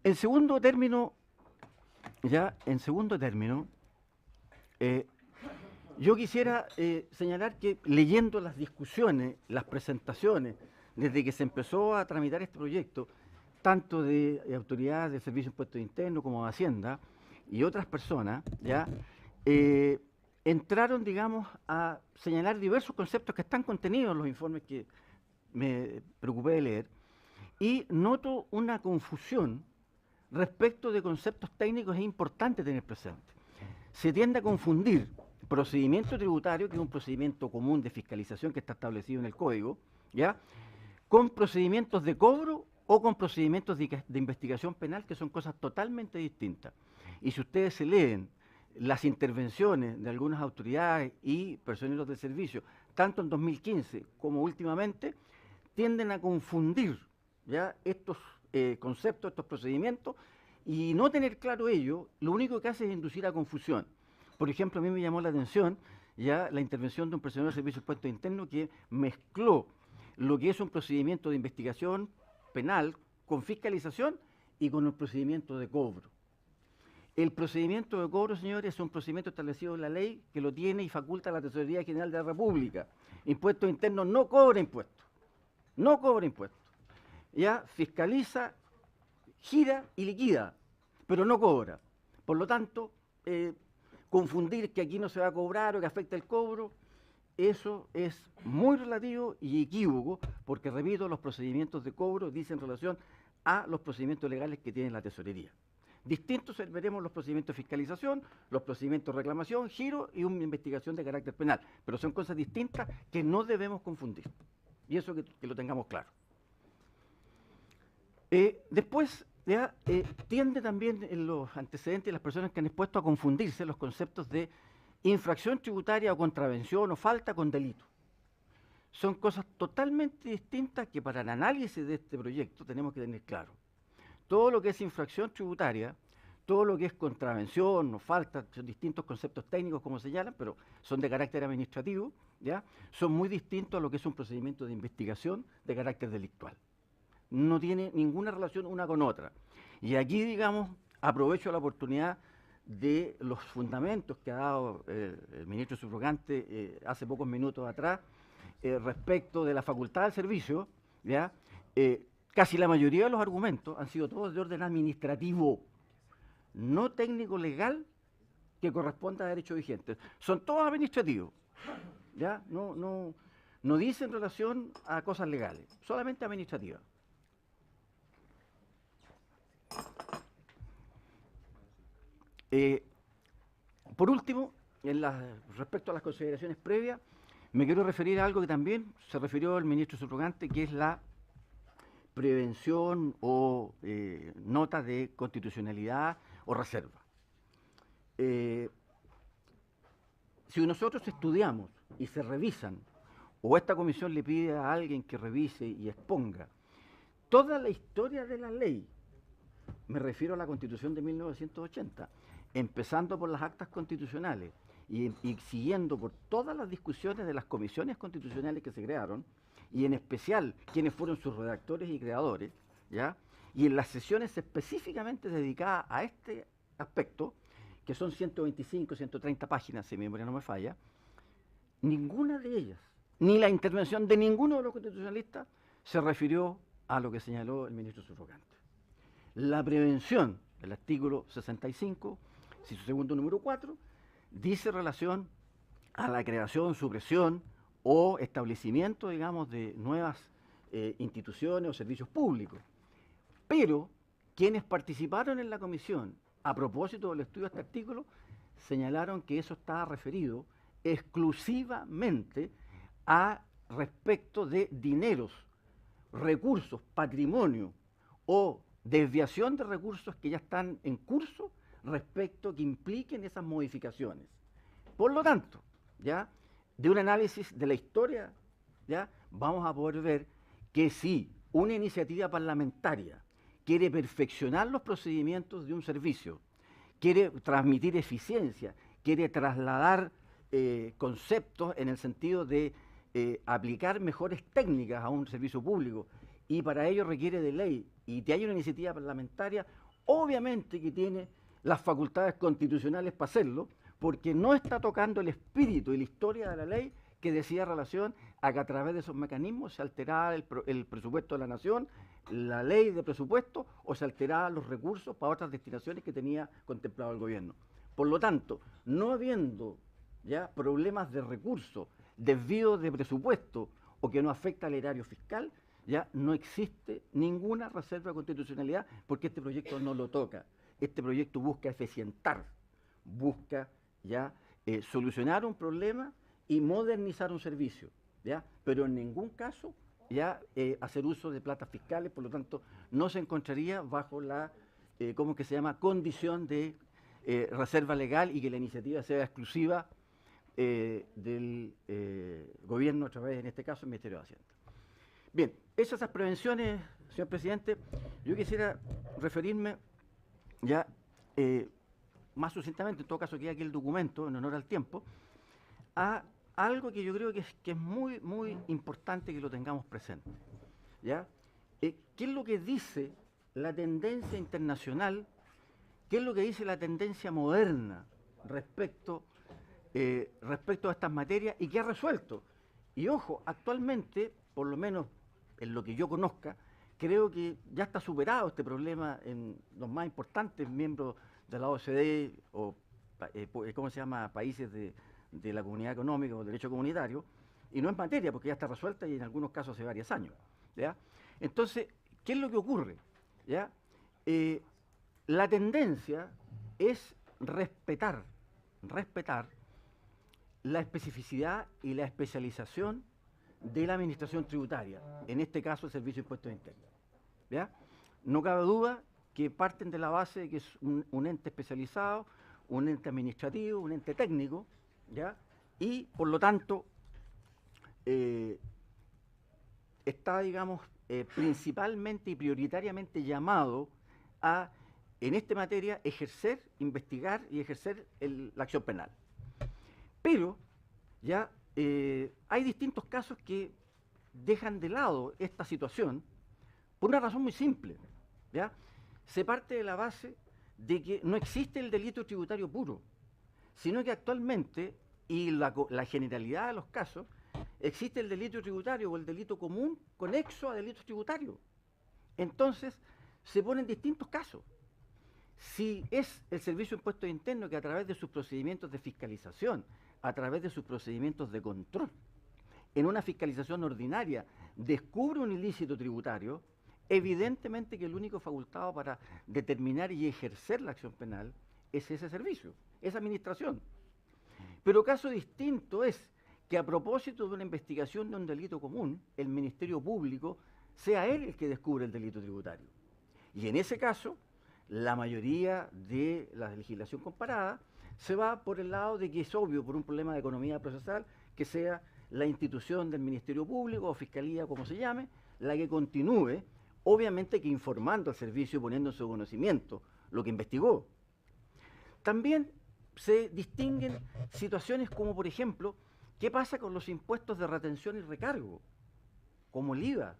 En segundo término, yo quisiera señalar que leyendo las discusiones, las presentaciones, desde que se empezó a tramitar este proyecto, tanto de autoridades del Servicio de Impuestos Internos como de Hacienda y otras personas, ¿ya? Entraron, digamos, a señalar diversos conceptos que están contenidos en los informes que me preocupé de leer, y noto una confusión respecto de conceptos técnicos. Es importante tener presente. Se tiende a confundir procedimiento tributario, que es un procedimiento común de fiscalización que está establecido en el Código, ¿ya?, con procedimientos de cobro o con procedimientos de investigación penal, que son cosas totalmente distintas. Y si ustedes se leen las intervenciones de algunas autoridades y personeros del servicio, tanto en 2015 como últimamente, tienden a confundir, ¿ya?, estos conceptos, estos procedimientos, Y no tener claro ello, lo único que hace es inducir a confusión. Por ejemplo, a mí me llamó la atención ya la intervención de un personal de servicios puestos internos que mezcló lo que es un procedimiento de investigación penal con fiscalización y con el procedimiento de cobro. El procedimiento de cobro, señores, es un procedimiento establecido en la ley que lo tiene y faculta a la Tesorería General de la República. Impuestos internos no cobra impuestos. No cobra impuestos. Ya fiscaliza, gira y liquida, pero no cobra. Por lo tanto, confundir que aquí no se va a cobrar o que afecta el cobro, eso es muy relativo y equívoco, porque, repito, los procedimientos de cobro dicen relación a los procedimientos legales que tiene la Tesorería. Distintos veremos los procedimientos de fiscalización, los procedimientos de reclamación, giro y una investigación de carácter penal, pero son cosas distintas que no debemos confundir, y eso que lo tengamos claro. Después, ya, tiende también en los antecedentes de las personas que han expuesto a confundirse los conceptos de infracción tributaria o contravención o falta con delito. Son cosas totalmente distintas que para el análisis de este proyecto tenemos que tener claro. Todo lo que es infracción tributaria, todo lo que es contravención o falta, son distintos conceptos técnicos como señalan, pero son de carácter administrativo, ¿ya? Son muy distintos a lo que es un procedimiento de investigación de carácter delictual. No tiene ninguna relación una con otra. Y aquí, digamos, aprovecho la oportunidad de los fundamentos que ha dado el ministro subrogante hace pocos minutos atrás respecto de la facultad del servicio, ¿ya? Casi la mayoría de los argumentos han sido todos de orden administrativo, no técnico-legal, que corresponda a derecho vigente. Son todos administrativos, ¿ya? No dicen relación a cosas legales, solamente administrativas. Por último, respecto a las consideraciones previas, me quiero referir a algo que también se refirió el ministro subrogante, que es la prevención o nota de constitucionalidad o reserva. Si nosotros estudiamos y se revisan, o esta comisión le pide a alguien que revise y exponga toda la historia de la ley, me refiero a la Constitución de 1980, empezando por las actas constitucionales y siguiendo por todas las discusiones de las comisiones constitucionales que se crearon, y en especial quienes fueron sus redactores y creadores, ¿ya? Y en las sesiones específicamente dedicadas a este aspecto, que son 125, 130 páginas, si mi memoria no me falla, ninguna de ellas, ni la intervención de ninguno de los constitucionalistas, se refirió a lo que señaló el ministro subrogante. La prevención, el artículo 65, su segundo número 4, dice relación a la creación, supresión o establecimiento, digamos, de nuevas instituciones o servicios públicos. Pero quienes participaron en la comisión a propósito del estudio de este artículo señalaron que eso estaba referido exclusivamente a respecto de dineros, recursos, patrimonio o desviación de recursos que ya están en curso respecto que impliquen esas modificaciones. Por lo tanto, ya de un análisis de la historia, ya vamos a poder ver que si una iniciativa parlamentaria quiere perfeccionar los procedimientos de un servicio, quiere transmitir eficiencia, quiere trasladar conceptos en el sentido de aplicar mejores técnicas a un servicio público, y para ello requiere de ley, y que haya una iniciativa parlamentaria, obviamente que tiene las facultades constitucionales para hacerlo, porque no está tocando el espíritu y la historia de la ley que decía relación a que a través de esos mecanismos se alteraba el presupuesto de la nación, la ley de presupuesto, o se alteraban los recursos para otras destinaciones que tenía contemplado el gobierno. Por lo tanto, no habiendo ya problemas de recursos, desvío de presupuesto o que no afecta al erario fiscal, ya no existe ninguna reserva de constitucionalidad, porque este proyecto no lo toca. Este proyecto busca eficientar, busca ya solucionar un problema y modernizar un servicio, ¿ya? Pero en ningún caso ya hacer uso de platas fiscales, por lo tanto no se encontraría bajo la ¿cómo que se llama? Condición de reserva legal, y que la iniciativa sea exclusiva del gobierno a través, en este caso, del Ministerio de Hacienda. Bien, hechas esas prevenciones, señor presidente, yo quisiera referirme ya, más sucintamente, en todo caso queda aquí el documento, en honor al tiempo, a algo que yo creo que es muy, muy importante que lo tengamos presente, ¿ya? ¿Qué es lo que dice la tendencia internacional? ¿Qué es lo que dice la tendencia moderna respecto a estas materias y qué ha resuelto? Y ojo, actualmente, por lo menos en lo que yo conozca, creo que ya está superado este problema en los más importantes miembros de la OCDE o, ¿cómo se llama?, países de la Comunidad Económica o Derecho Comunitario, y no es materia porque ya está resuelta y en algunos casos hace varios años, ¿ya? Entonces, ¿qué es lo que ocurre? ¿Ya? La tendencia es respetar la especificidad y la especialización de la administración tributaria, en este caso el Servicio de Impuestos Internos, ¿ya? No cabe duda que parten de la base de que es un ente especializado, un ente administrativo, un ente técnico, ¿ya? Y por lo tanto está, digamos, principalmente y prioritariamente llamado a, en esta materia, ejercer, investigar y ejercer la acción penal. Pero ya hay distintos casos que dejan de lado esta situación por una razón muy simple, ¿ya? Se parte de la base de que no existe el delito tributario puro, sino que actualmente, y la generalidad de los casos, existe el delito tributario o el delito común conexo a delitos tributarios. Entonces, se ponen distintos casos. Si es el Servicio de Impuestos Internos que a través de sus procedimientos de fiscalización, a través de sus procedimientos de control, en una fiscalización ordinaria, descubre un ilícito tributario, evidentemente que el único facultado para determinar y ejercer la acción penal es ese servicio, esa administración. Pero caso distinto es que a propósito de una investigación de un delito común, el Ministerio Público sea él el que descubre el delito tributario. Y en ese caso, la mayoría de la legislación comparada se va por el lado de que es obvio, por un problema de economía procesal, que sea la institución del Ministerio Público o Fiscalía, como se llame, la que continúe, obviamente que informando al servicio, poniendo en su conocimiento lo que investigó. También se distinguen situaciones como, por ejemplo, ¿qué pasa con los impuestos de retención y recargo? Como el IVA,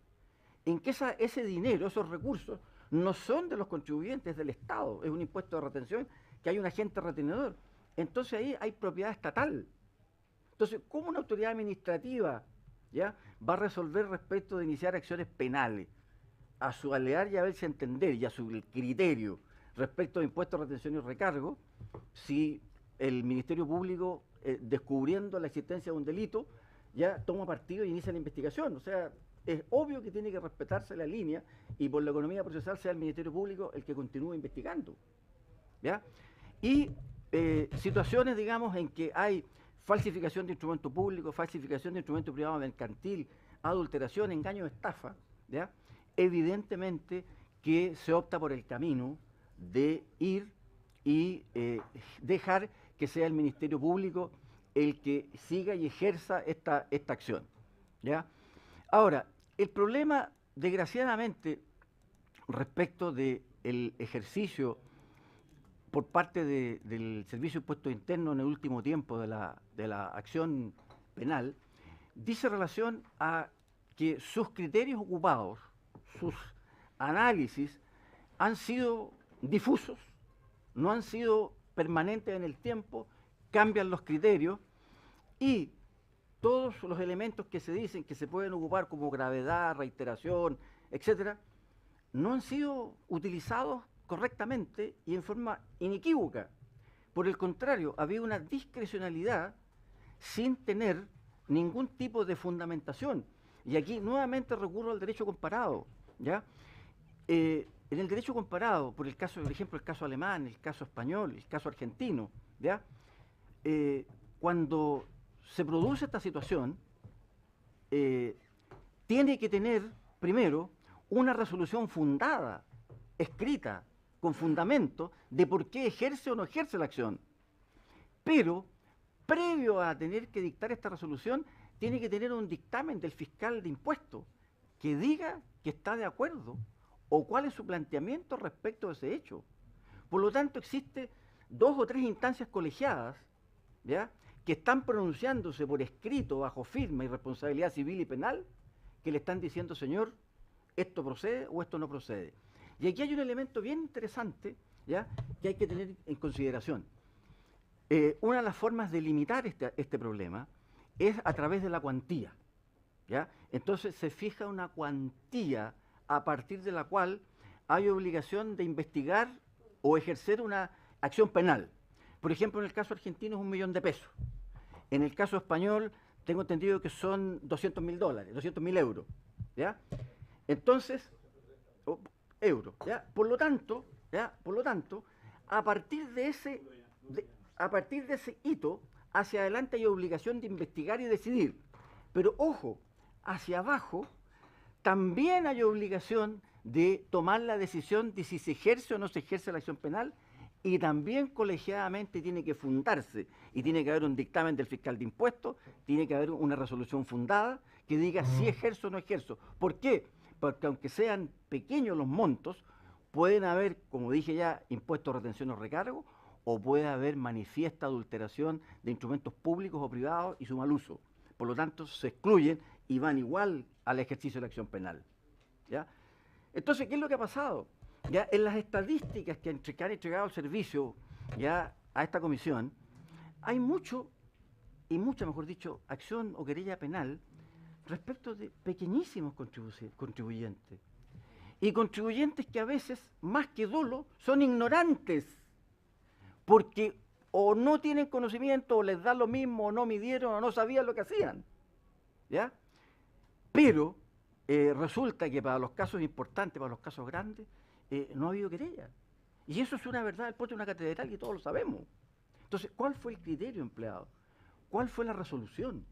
en que ese dinero, esos recursos, no son de los contribuyentes, es del Estado, es un impuesto de retención que hay un agente retenedor. Entonces ahí hay propiedad estatal. Entonces, ¿cómo una autoridad administrativa, ya, va a resolver respecto de iniciar acciones penales a su alear y a verse entender y a su criterio respecto de impuestos de retención y recargo, si el Ministerio Público, descubriendo la existencia de un delito, ya toma partido y inicia la investigación? O sea, es obvio que tiene que respetarse la línea y por la economía procesal sea el Ministerio Público el que continúe investigando, ¿ya? Y situaciones, digamos, en que hay falsificación de instrumento público, falsificación de instrumento privado mercantil, adulteración, engaño, estafa, ¿ya? Evidentemente que se opta por el camino de ir y dejar que sea el Ministerio Público el que siga y ejerza esta acción, ¿ya? Ahora, el problema, desgraciadamente, respecto del ejercicio por parte del Servicio de Impuestos Internos en el último tiempo de la acción penal, dice relación a que sus criterios ocupados, sus análisis, han sido difusos, no han sido permanentes en el tiempo, cambian los criterios y todos los elementos que se dicen que se pueden ocupar como gravedad, reiteración, etcétera, no han sido utilizados correctamente y en forma inequívoca. Por el contrario, había una discrecionalidad sin tener ningún tipo de fundamentación. Y aquí nuevamente recurro al derecho comparado, ¿ya? En el derecho comparado, por ejemplo, el caso alemán, el caso español, el caso argentino, ¿ya? Cuando se produce esta situación, tiene que tener, primero, una resolución fundada, escrita, con fundamento, de por qué ejerce o no ejerce la acción. Pero, previo a tener que dictar esta resolución, tiene que tener un dictamen del fiscal de impuestos que diga que está de acuerdo o cuál es su planteamiento respecto a ese hecho. Por lo tanto, existe 2 o 3 instancias colegiadas, ¿ya?, que están pronunciándose por escrito, bajo firma y responsabilidad civil y penal, que le están diciendo, señor, esto procede o esto no procede. Y aquí hay un elemento bien interesante, ¿ya?, que hay que tener en consideración. Una de las formas de limitar este problema es a través de la cuantía, ¿ya? Entonces se fija una cuantía a partir de la cual hay obligación de investigar o ejercer una acción penal. Por ejemplo, en el caso argentino es 1 millón de pesos. En el caso español tengo entendido que son $200.000, 200.000 euros, ¿ya? Entonces, euros, ¿ya? Por lo tanto, a partir de ese hito, hacia adelante hay obligación de investigar y decidir. Pero ojo, hacia abajo también hay obligación de tomar la decisión de si se ejerce o no se ejerce la acción penal, y también colegiadamente tiene que fundarse y tiene que haber un dictamen del fiscal de impuestos, tiene que haber una resolución fundada que diga si ejerzo o no ejerzo. ¿Por qué? Porque aunque sean pequeños los montos, pueden haber, como dije ya, impuestos, retención o recargo, o puede haber manifiesta adulteración de instrumentos públicos o privados y su mal uso. Por lo tanto, se excluyen y van igual al ejercicio de la acción penal, ¿ya? Entonces, ¿qué es lo que ha pasado? Ya en las estadísticas que han entregado el servicio ya a esta comisión, hay mucho, y mucha, mejor dicho, acción o querella penal respecto de pequeñísimos contribuyentes. Y contribuyentes que a veces, más que dolo, son ignorantes, porque o no tienen conocimiento, o les da lo mismo, o no midieron, o no sabían lo que hacían, ¿ya? Pero resulta que para los casos importantes, para los casos grandes, no ha habido querella. Y eso es una verdad del puerto de una catedral y todos lo sabemos. Entonces, ¿cuál fue el criterio empleado? ¿Cuál fue la resolución?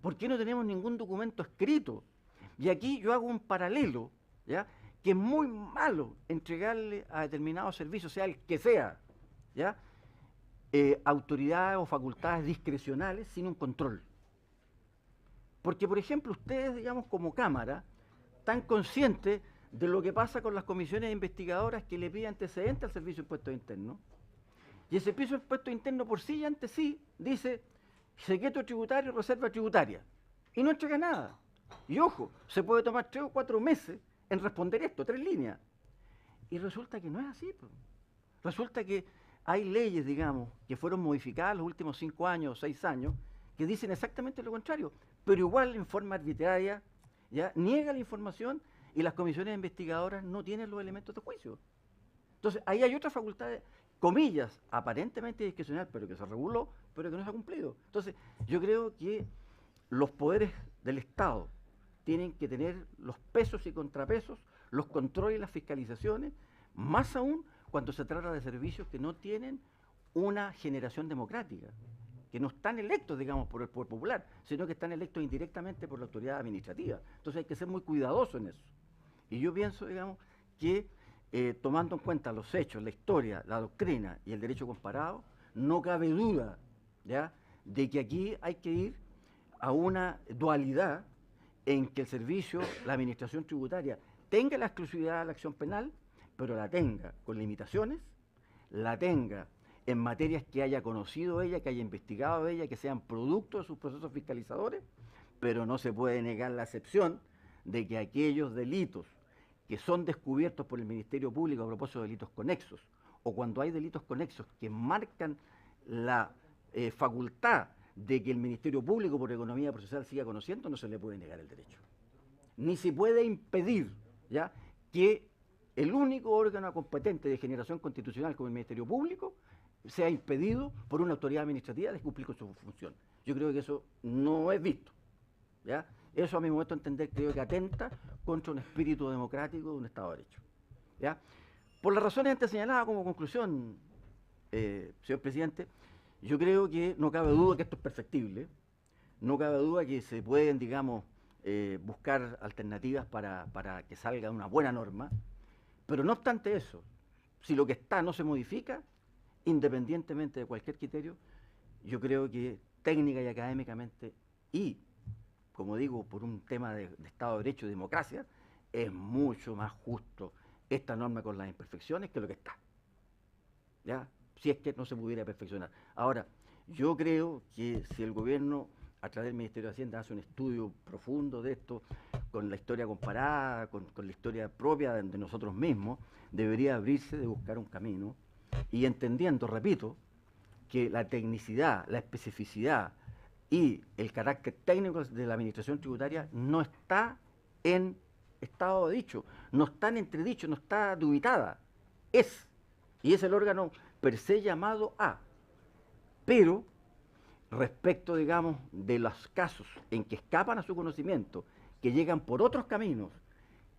¿Por qué no tenemos ningún documento escrito? Y aquí yo hago un paralelo, ¿ya?, que es muy malo entregarle a determinados servicios, sea el que sea, ¿ya?, autoridades o facultades discrecionales sin un control. Porque, por ejemplo, ustedes, digamos, como Cámara, están conscientes de lo que pasa con las comisiones investigadoras que le piden antecedentes al Servicio de Impuestos Internos. Y el Servicio de Impuestos Internos por sí y ante sí dice secreto tributario, reserva tributaria, y no entrega nada. Y ojo, se puede tomar 3 o 4 meses en responder esto, 3 líneas. Y resulta que no es así, pues. Resulta que hay leyes, digamos, que fueron modificadas en los últimos 5 años o 6 años, que dicen exactamente lo contrario, pero igual en forma arbitraria, ¿ya?, niega la información, y las comisiones investigadoras no tienen los elementos de juicio. Entonces, ahí hay otra facultad, comillas, aparentemente discrecional, pero que se reguló, pero que no se ha cumplido. Entonces, yo creo que los poderes del Estado tienen que tener los pesos y contrapesos, los controles y las fiscalizaciones, más aún cuando se trata de servicios que no tienen una generación democrática, que no están electos, digamos, por el poder popular, sino que están electos indirectamente por la autoridad administrativa. Entonces hay que ser muy cuidadoso en eso. Y yo pienso, digamos, que tomando en cuenta los hechos, la historia, la doctrina y el derecho comparado, no cabe duda, ¿ya?, de que aquí hay que ir a una dualidad en que el servicio, la administración tributaria, tenga la exclusividad de la acción penal, pero la tenga con limitaciones, la tenga en materias que haya conocido ella, que haya investigado ella, que sean producto de sus procesos fiscalizadores, pero no se puede negar la excepción de que aquellos delitos que son descubiertos por el Ministerio Público a propósito de delitos conexos, o cuando hay delitos conexos que marcan la facultad de que el Ministerio Público por economía procesal siga conociendo, no se le puede negar el derecho. Ni se puede impedir, ¿ya?, que el único órgano competente de generación constitucional como el Ministerio Público sea impedido por una autoridad administrativa de cumplir con su función. Yo creo que eso no es visto, ¿ya? Eso, a mi momento de entender, creo que atenta contra un espíritu democrático de un Estado de Derecho, ¿ya? Por las razones antes señaladas como conclusión, señor presidente, yo creo que no cabe duda que esto es perfectible, no cabe duda que se pueden, digamos, buscar alternativas para que salga una buena norma, pero no obstante eso, si lo que está no se modifica, independientemente de cualquier criterio, yo creo que técnica y académicamente, y como digo, por un tema de Estado de Derecho y democracia, es mucho más justo esta norma con las imperfecciones que lo que está. ¿ya? Si es que no se pudiera perfeccionar. Ahora, yo creo que si el gobierno, a través del Ministerio de Hacienda, hace un estudio profundo de esto, con la historia comparada, con la historia propia de nosotros mismos, debería abrirse de buscar un camino y entendiendo, repito, que la tecnicidad, la especificidad y el carácter técnico de la administración tributaria no está en estado de dicho, no está en entredicho, no está dubitada, es, y es el órgano per se llamado a, pero respecto, digamos, de los casos en que escapan a su conocimiento, que llegan por otros caminos,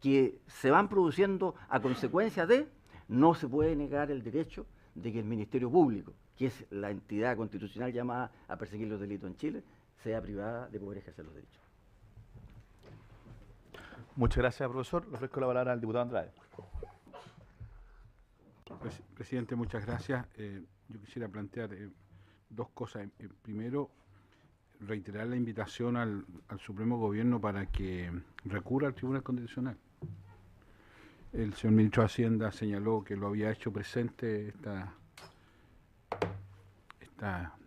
que se van produciendo a consecuencia de, no se puede negar el derecho de que el Ministerio Público, que es la entidad constitucional llamada a perseguir los delitos en Chile, sea privada de poder ejercer los derechos. Muchas gracias, profesor. Le ofrezco la palabra al diputado Andrade. Presidente, muchas gracias. Yo quisiera plantear dos cosas. Primero, reiterar la invitación al Supremo Gobierno para que recurra al Tribunal Constitucional. El señor ministro de Hacienda señaló que lo había hecho presente esta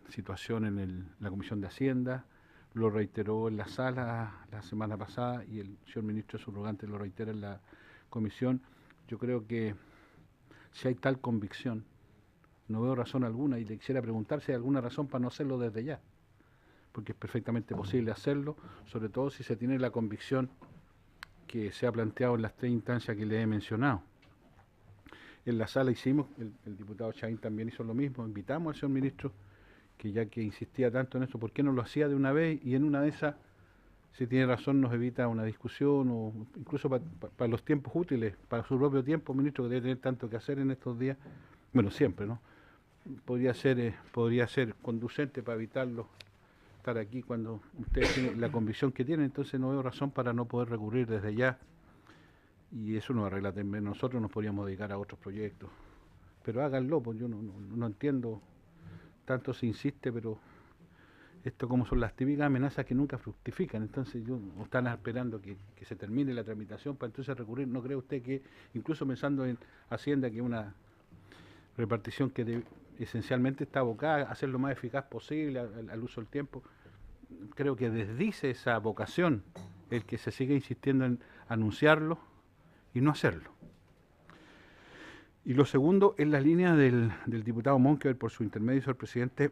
situación en la Comisión de Hacienda, lo reiteró en la sala la semana pasada y el señor ministro subrogante lo reitera en la comisión. Yo creo que si hay tal convicción, no veo razón alguna y le quisiera preguntar si hay alguna razón para no hacerlo desde ya, porque es perfectamente posible hacerlo, sobre todo si se tiene la convicción que se ha planteado en las tres instancias que le he mencionado. En la sala hicimos, el diputado Chaín también hizo lo mismo, invitamos al señor ministro, que ya que insistía tanto en eso, ¿por qué no lo hacía de una vez? Y en una de esas, si tiene razón, nos evita una discusión, o incluso para los tiempos útiles, para su propio tiempo, ministro, que debe tener tanto que hacer en estos días, bueno, siempre, ¿no? Podría ser conducente para evitarlo estar aquí cuando ustedes tienen la convicción que tienen, entonces no veo razón para no poder recurrir desde ya, y eso no arregla también, nosotros nos podríamos dedicar a otros proyectos, pero háganlo, pues yo no entiendo, tanto se insiste, pero esto como son las típicas amenazas que nunca fructifican, entonces están esperando que se termine la tramitación para entonces recurrir. ¿No cree usted que, incluso pensando en Hacienda, que es una repartición que esencialmente está abocada a hacer lo más eficaz posible al uso del tiempo, creo que desdice esa vocación el que se sigue insistiendo en anunciarlo y no hacerlo? Y lo segundo, en la línea del diputado Monkever, por su intermedio, señor presidente,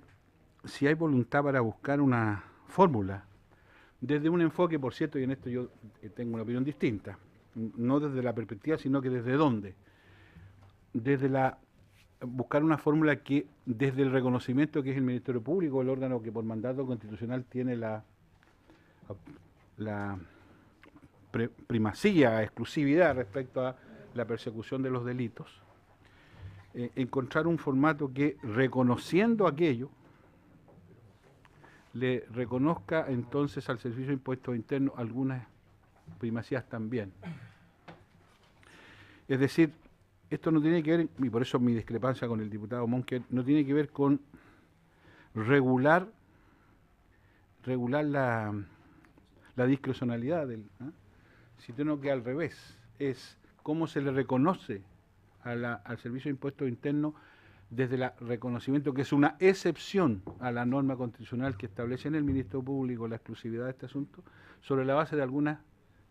si hay voluntad para buscar una fórmula, desde un enfoque, por cierto, y en esto yo tengo una opinión distinta, no desde la perspectiva, sino que desde dónde, buscar una fórmula que, desde el reconocimiento que es el Ministerio Público, el órgano que por mandato constitucional tiene la primacía, exclusividad respecto a la persecución de los delitos, encontrar un formato que, reconociendo aquello, le reconozca entonces al Servicio de Impuestos Internos algunas primacías también. Es decir, esto no tiene que ver, y por eso mi discrepancia con el diputado Monkever, no tiene que ver con regular la discrecionalidad sino que al revés, es cómo se le reconoce al Servicio de Impuestos Internos desde el reconocimiento que es una excepción a la norma constitucional que establece en el Ministerio Público la exclusividad de este asunto, sobre la base de algunas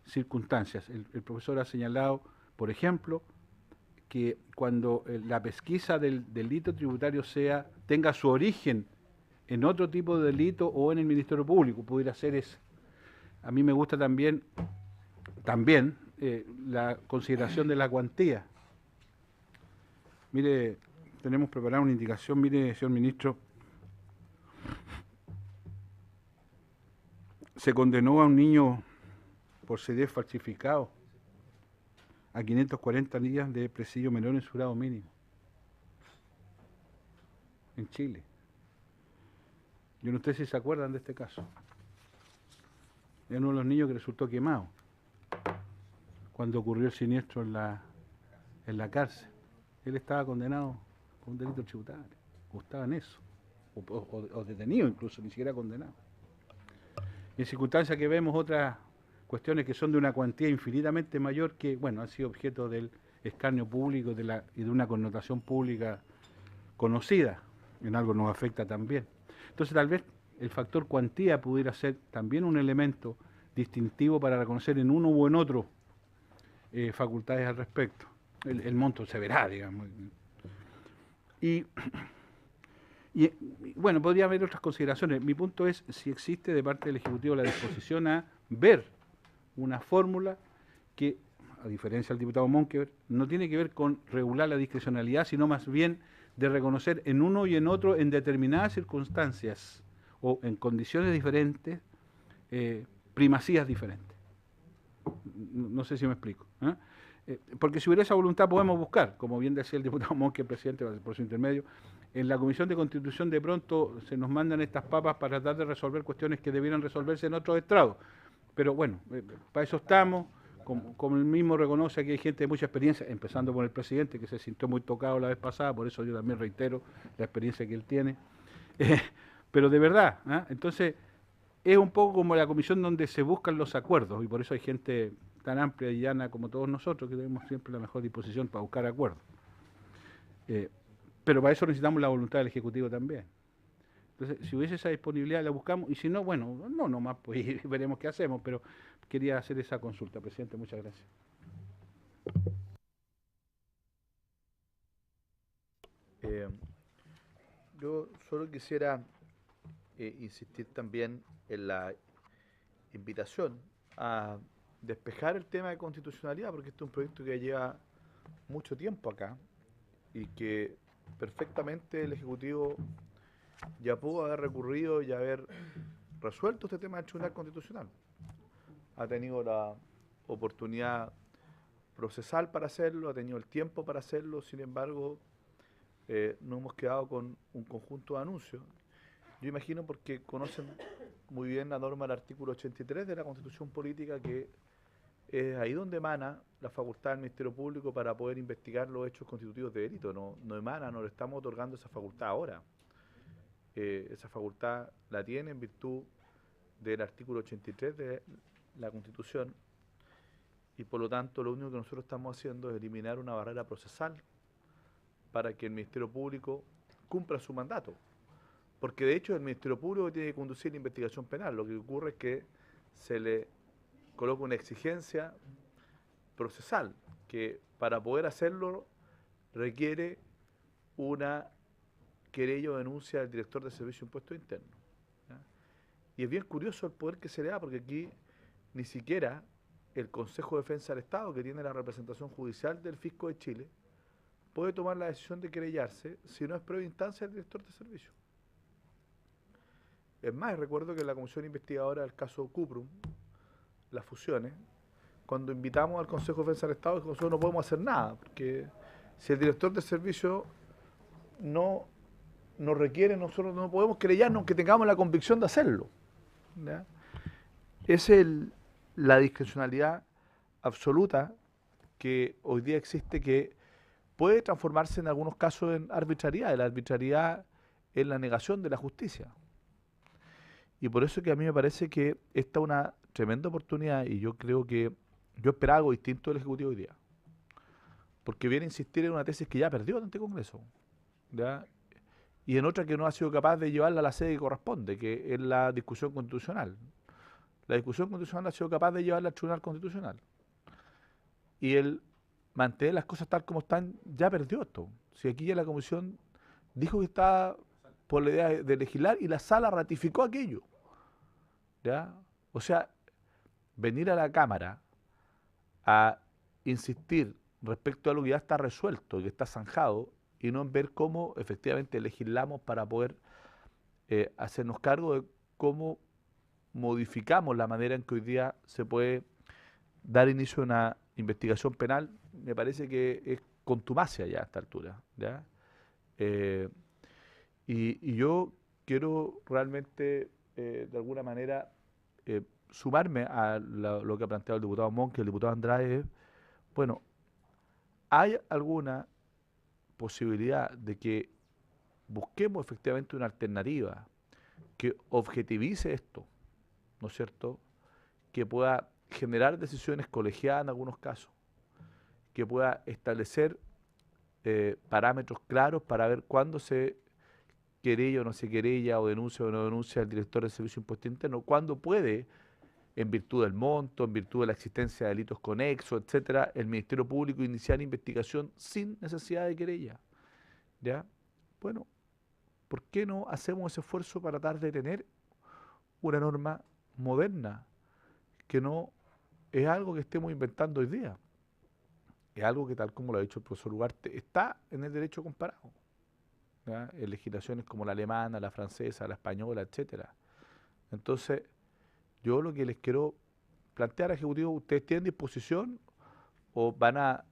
circunstancias. El profesor ha señalado, por ejemplo, que cuando la pesquisa del delito tributario tenga su origen en otro tipo de delito o en el Ministerio Público, pudiera ser ese. A mí me gusta también la consideración de la cuantía. Mire, tenemos preparada una indicación, mire, señor ministro, se condenó a un niño por CD falsificado a 540 días de presidio menor en su grado mínimo en Chile. Yo no sé si se acuerdan de este caso. Es uno de los niños que resultó quemado cuando ocurrió el siniestro en la cárcel. Él estaba condenado por un delito tributario, o estaba en eso, o detenido incluso, ni siquiera condenado. En circunstancias que vemos otras cuestiones que son de una cuantía infinitamente mayor que, bueno, han sido objeto del escarnio público y de una connotación pública conocida, en algo nos afecta también. Entonces tal vez el factor cuantía pudiera ser también un elemento distintivo para reconocer en uno o en otro facultades al respecto. El monto se verá, digamos. Y bueno, podría haber otras consideraciones. Mi punto es si existe de parte del Ejecutivo la disposición a ver una fórmula que, a diferencia del diputado Monkever, no tiene que ver con regular la discrecionalidad, sino más bien de reconocer en uno y en otro, en determinadas circunstancias o en condiciones diferentes, primacías diferentes. No sé si me explico. Porque si hubiera esa voluntad podemos buscar, como bien decía el diputado Monkever, presidente, por su intermedio, en la Comisión de Constitución de pronto se nos mandan estas papas para tratar de resolver cuestiones que debieran resolverse en otros estrados. Pero bueno, para eso estamos. Como él mismo reconoce, aquí hay gente de mucha experiencia, empezando por el presidente, que se sintió muy tocado la vez pasada, por eso yo también reitero la experiencia que él tiene. Pero de verdad, entonces es un poco como la comisión donde se buscan los acuerdos, y por eso hay gente tan amplia y llana como todos nosotros, que tenemos siempre la mejor disposición para buscar acuerdos. Pero para eso necesitamos la voluntad del Ejecutivo también. Entonces, si hubiese esa disponibilidad, la buscamos, y si no, bueno, no nomás, pues veremos qué hacemos, pero quería hacer esa consulta, presidente, muchas gracias. Yo solo quisiera insistir también en la invitación a despejar el tema de constitucionalidad, porque este es un proyecto que lleva mucho tiempo acá y que perfectamente el Ejecutivo ya pudo haber recurrido y haber resuelto este tema del Tribunal Constitucional. Ha tenido la oportunidad procesal para hacerlo, ha tenido el tiempo para hacerlo, sin embargo, nos hemos quedado con un conjunto de anuncios. Yo imagino porque conocen muy bien la norma del artículo 83 de la Constitución Política, que es ahí donde emana la facultad del Ministerio Público para poder investigar los hechos constitutivos de delito. No emana, no le estamos otorgando esa facultad ahora. Esa facultad la tiene en virtud del artículo 83 de la Constitución, y por lo tanto lo único que nosotros estamos haciendo es eliminar una barrera procesal para que el Ministerio Público cumpla su mandato. Porque de hecho el Ministerio Público tiene que conducir la investigación penal. Lo que ocurre es que se le coloca una exigencia procesal, que para poder hacerlo requiere una querella o denuncia del director de Servicio de Impuestos Internos. ¿Ya? Y es bien curioso el poder que se le da, porque aquí ni siquiera el Consejo de Defensa del Estado, que tiene la representación judicial del Fisco de Chile, puede tomar la decisión de querellarse si no es previa instancia del director de servicio. Es más, recuerdo que en la comisión investigadora del caso Cuprum, las fusiones, cuando invitamos al Consejo de Defensa del Estado, nosotros no podemos hacer nada, porque si el director de servicio no nos requiere, nosotros no podemos querellarnos aunque tengamos la convicción de hacerlo. ¿Ya? Es la discrecionalidad absoluta que hoy día existe, que puede transformarse en algunos casos en arbitrariedad. La arbitrariedad es la negación de la justicia. Y por eso que a mí me parece que esta es una tremenda oportunidad, y yo creo que yo esperaba algo distinto del Ejecutivo hoy día. Porque viene a insistir en una tesis que ya perdió ante el Congreso, ¿ya? Y en otra que no ha sido capaz de llevarla a la sede que corresponde, que es la discusión constitucional. La discusión constitucional ha sido capaz de llevarla al Tribunal Constitucional. Y el mantener las cosas tal como están ya perdió esto. Si aquí ya la Comisión dijo que estaba por la idea de legislar y la Sala ratificó aquello. ¿Ya? O sea, venir a la Cámara a insistir respecto a lo que ya está resuelto, que está zanjado, y no en ver cómo efectivamente legislamos para poder hacernos cargo de cómo modificamos la manera en que hoy día se puede dar inicio a una investigación penal, me parece que es contumacia ya a esta altura. ¿Ya? Y yo quiero realmente, de alguna manera, sumarme a lo que ha planteado el diputado Monk y el diputado Andrade. Bueno, ¿hay alguna posibilidad de que busquemos efectivamente una alternativa que objetivice esto, ¿no es cierto?, que pueda generar decisiones colegiadas en algunos casos, que pueda establecer parámetros claros para ver cuándo se querella o no se querella, o denuncia o no denuncia el director del Servicio de Impuesto Interno, cuándo puede, en virtud del monto, en virtud de la existencia de delitos conexos, etcétera, el Ministerio Público iniciar investigación sin necesidad de querella. ¿Ya? Bueno, ¿por qué no hacemos ese esfuerzo para tratar de tener una norma moderna, que no es algo que estemos inventando hoy día? Es algo que, tal como lo ha dicho el profesor Ugarte, está en el derecho comparado, ¿ya? En legislaciones como la alemana, la francesa, la española, etcétera. Entonces, yo lo que les quiero plantear, Ejecutivo, ¿ustedes tienen disposición o van a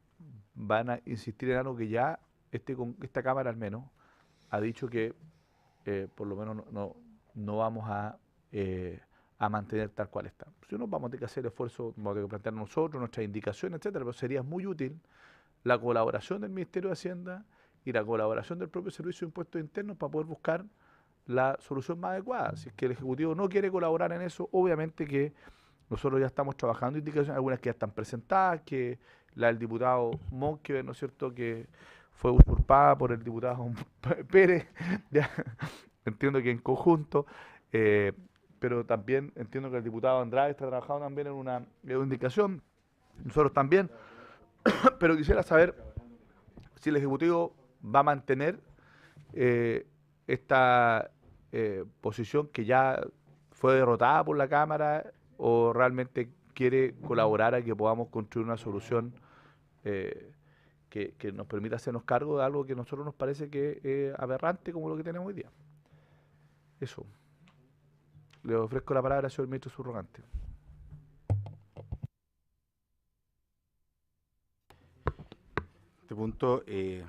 insistir en algo que ya esta Cámara al menos ha dicho que por lo menos no vamos a mantener tal cual está? Si no, vamos a tener que hacer esfuerzo, vamos a tener que plantear nosotros, nuestras indicaciones, etcétera, pero sería muy útil la colaboración del Ministerio de Hacienda y la colaboración del propio Servicio de Impuestos Internos para poder buscar la solución más adecuada. Si es que el Ejecutivo no quiere colaborar en eso, obviamente que nosotros ya estamos trabajando indicaciones, algunas que ya están presentadas, que la del diputado Monkever, ¿no es cierto?, que fue usurpada por el diputado Pérez, ya, entiendo que en conjunto, pero también entiendo que el diputado Andrade está trabajando también en una indicación, nosotros también, pero quisiera saber si el Ejecutivo va a mantener esta posición que ya fue derrotada por la Cámara, o realmente quiere colaborar a que podamos construir una solución que nos permita hacernos cargo de algo que a nosotros nos parece que es aberrante, como lo que tenemos hoy día. Eso. Le ofrezco la palabra al señor ministro subrogante. Este punto creo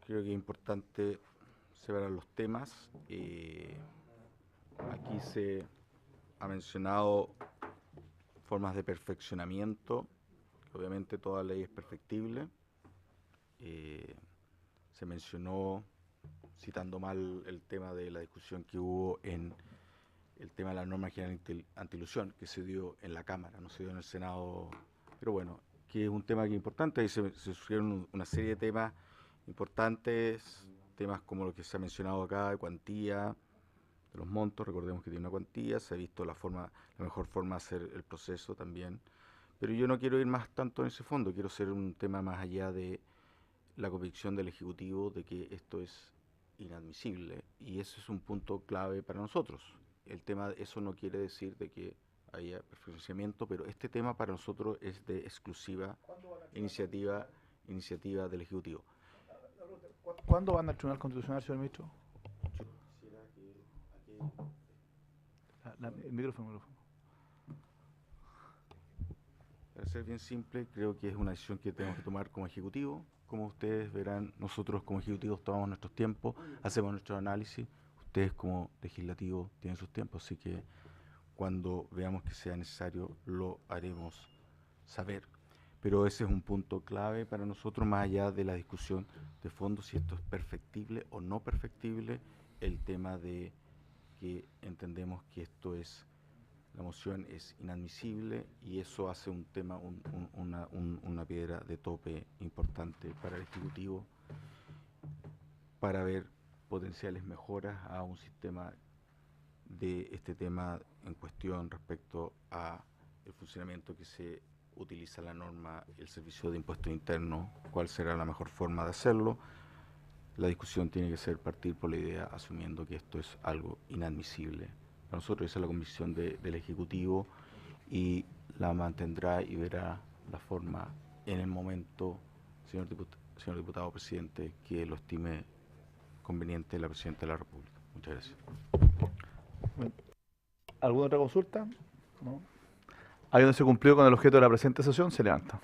que es importante separar los temas. Aquí se ha mencionado formas de perfeccionamiento, que obviamente toda ley es perfectible. Se mencionó, citando mal el tema de la discusión que hubo en el tema de la norma general antiilusión, que se dio en la Cámara, no se dio en el Senado, pero bueno, que es un tema que es importante. Ahí se surgieron una serie de temas importantes, temas como lo que se ha mencionado acá, de cuantía, de los montos. Recordemos que tiene una cuantía, se ha visto la mejor forma de hacer el proceso también, pero yo no quiero ir más tanto en ese fondo, quiero hacer un tema más allá de la convicción del Ejecutivo de que esto es inadmisible, y eso es un punto clave para nosotros. El tema, eso no quiere decir de que haya perfeccionamiento, pero este tema para nosotros es de exclusiva iniciativa del Ejecutivo. ¿Cuándo van al Tribunal Constitucional, señor ministro? El micrófono. Para ser bien simple, creo que es una decisión que tenemos que tomar como Ejecutivo. Como ustedes verán, nosotros como Ejecutivos tomamos nuestros tiempos, hacemos nuestro análisis. Ustedes como Legislativo tienen sus tiempos, así que cuando veamos que sea necesario lo haremos saber. Pero ese es un punto clave para nosotros, más allá de la discusión de fondo, si esto es perfectible o no perfectible, el tema de que entendemos que la moción es inadmisible, y eso hace un tema, una piedra de tope importante para el Ejecutivo, para ver potenciales mejoras a un sistema de este tema en cuestión respecto a el funcionamiento que se utiliza la norma, el Servicio de Impuestos Internos, cuál será la mejor forma de hacerlo. La discusión tiene que ser partir por la idea, asumiendo que esto es algo inadmisible. Para nosotros esa es la convicción del Ejecutivo, y la mantendrá y verá la forma en el momento, señor diputado presidente, que lo estime conveniente la Presidenta de la República. Muchas gracias. ¿Alguna otra consulta? ¿No? Habiéndose cumplido con el objeto de la presente sesión, se levanta.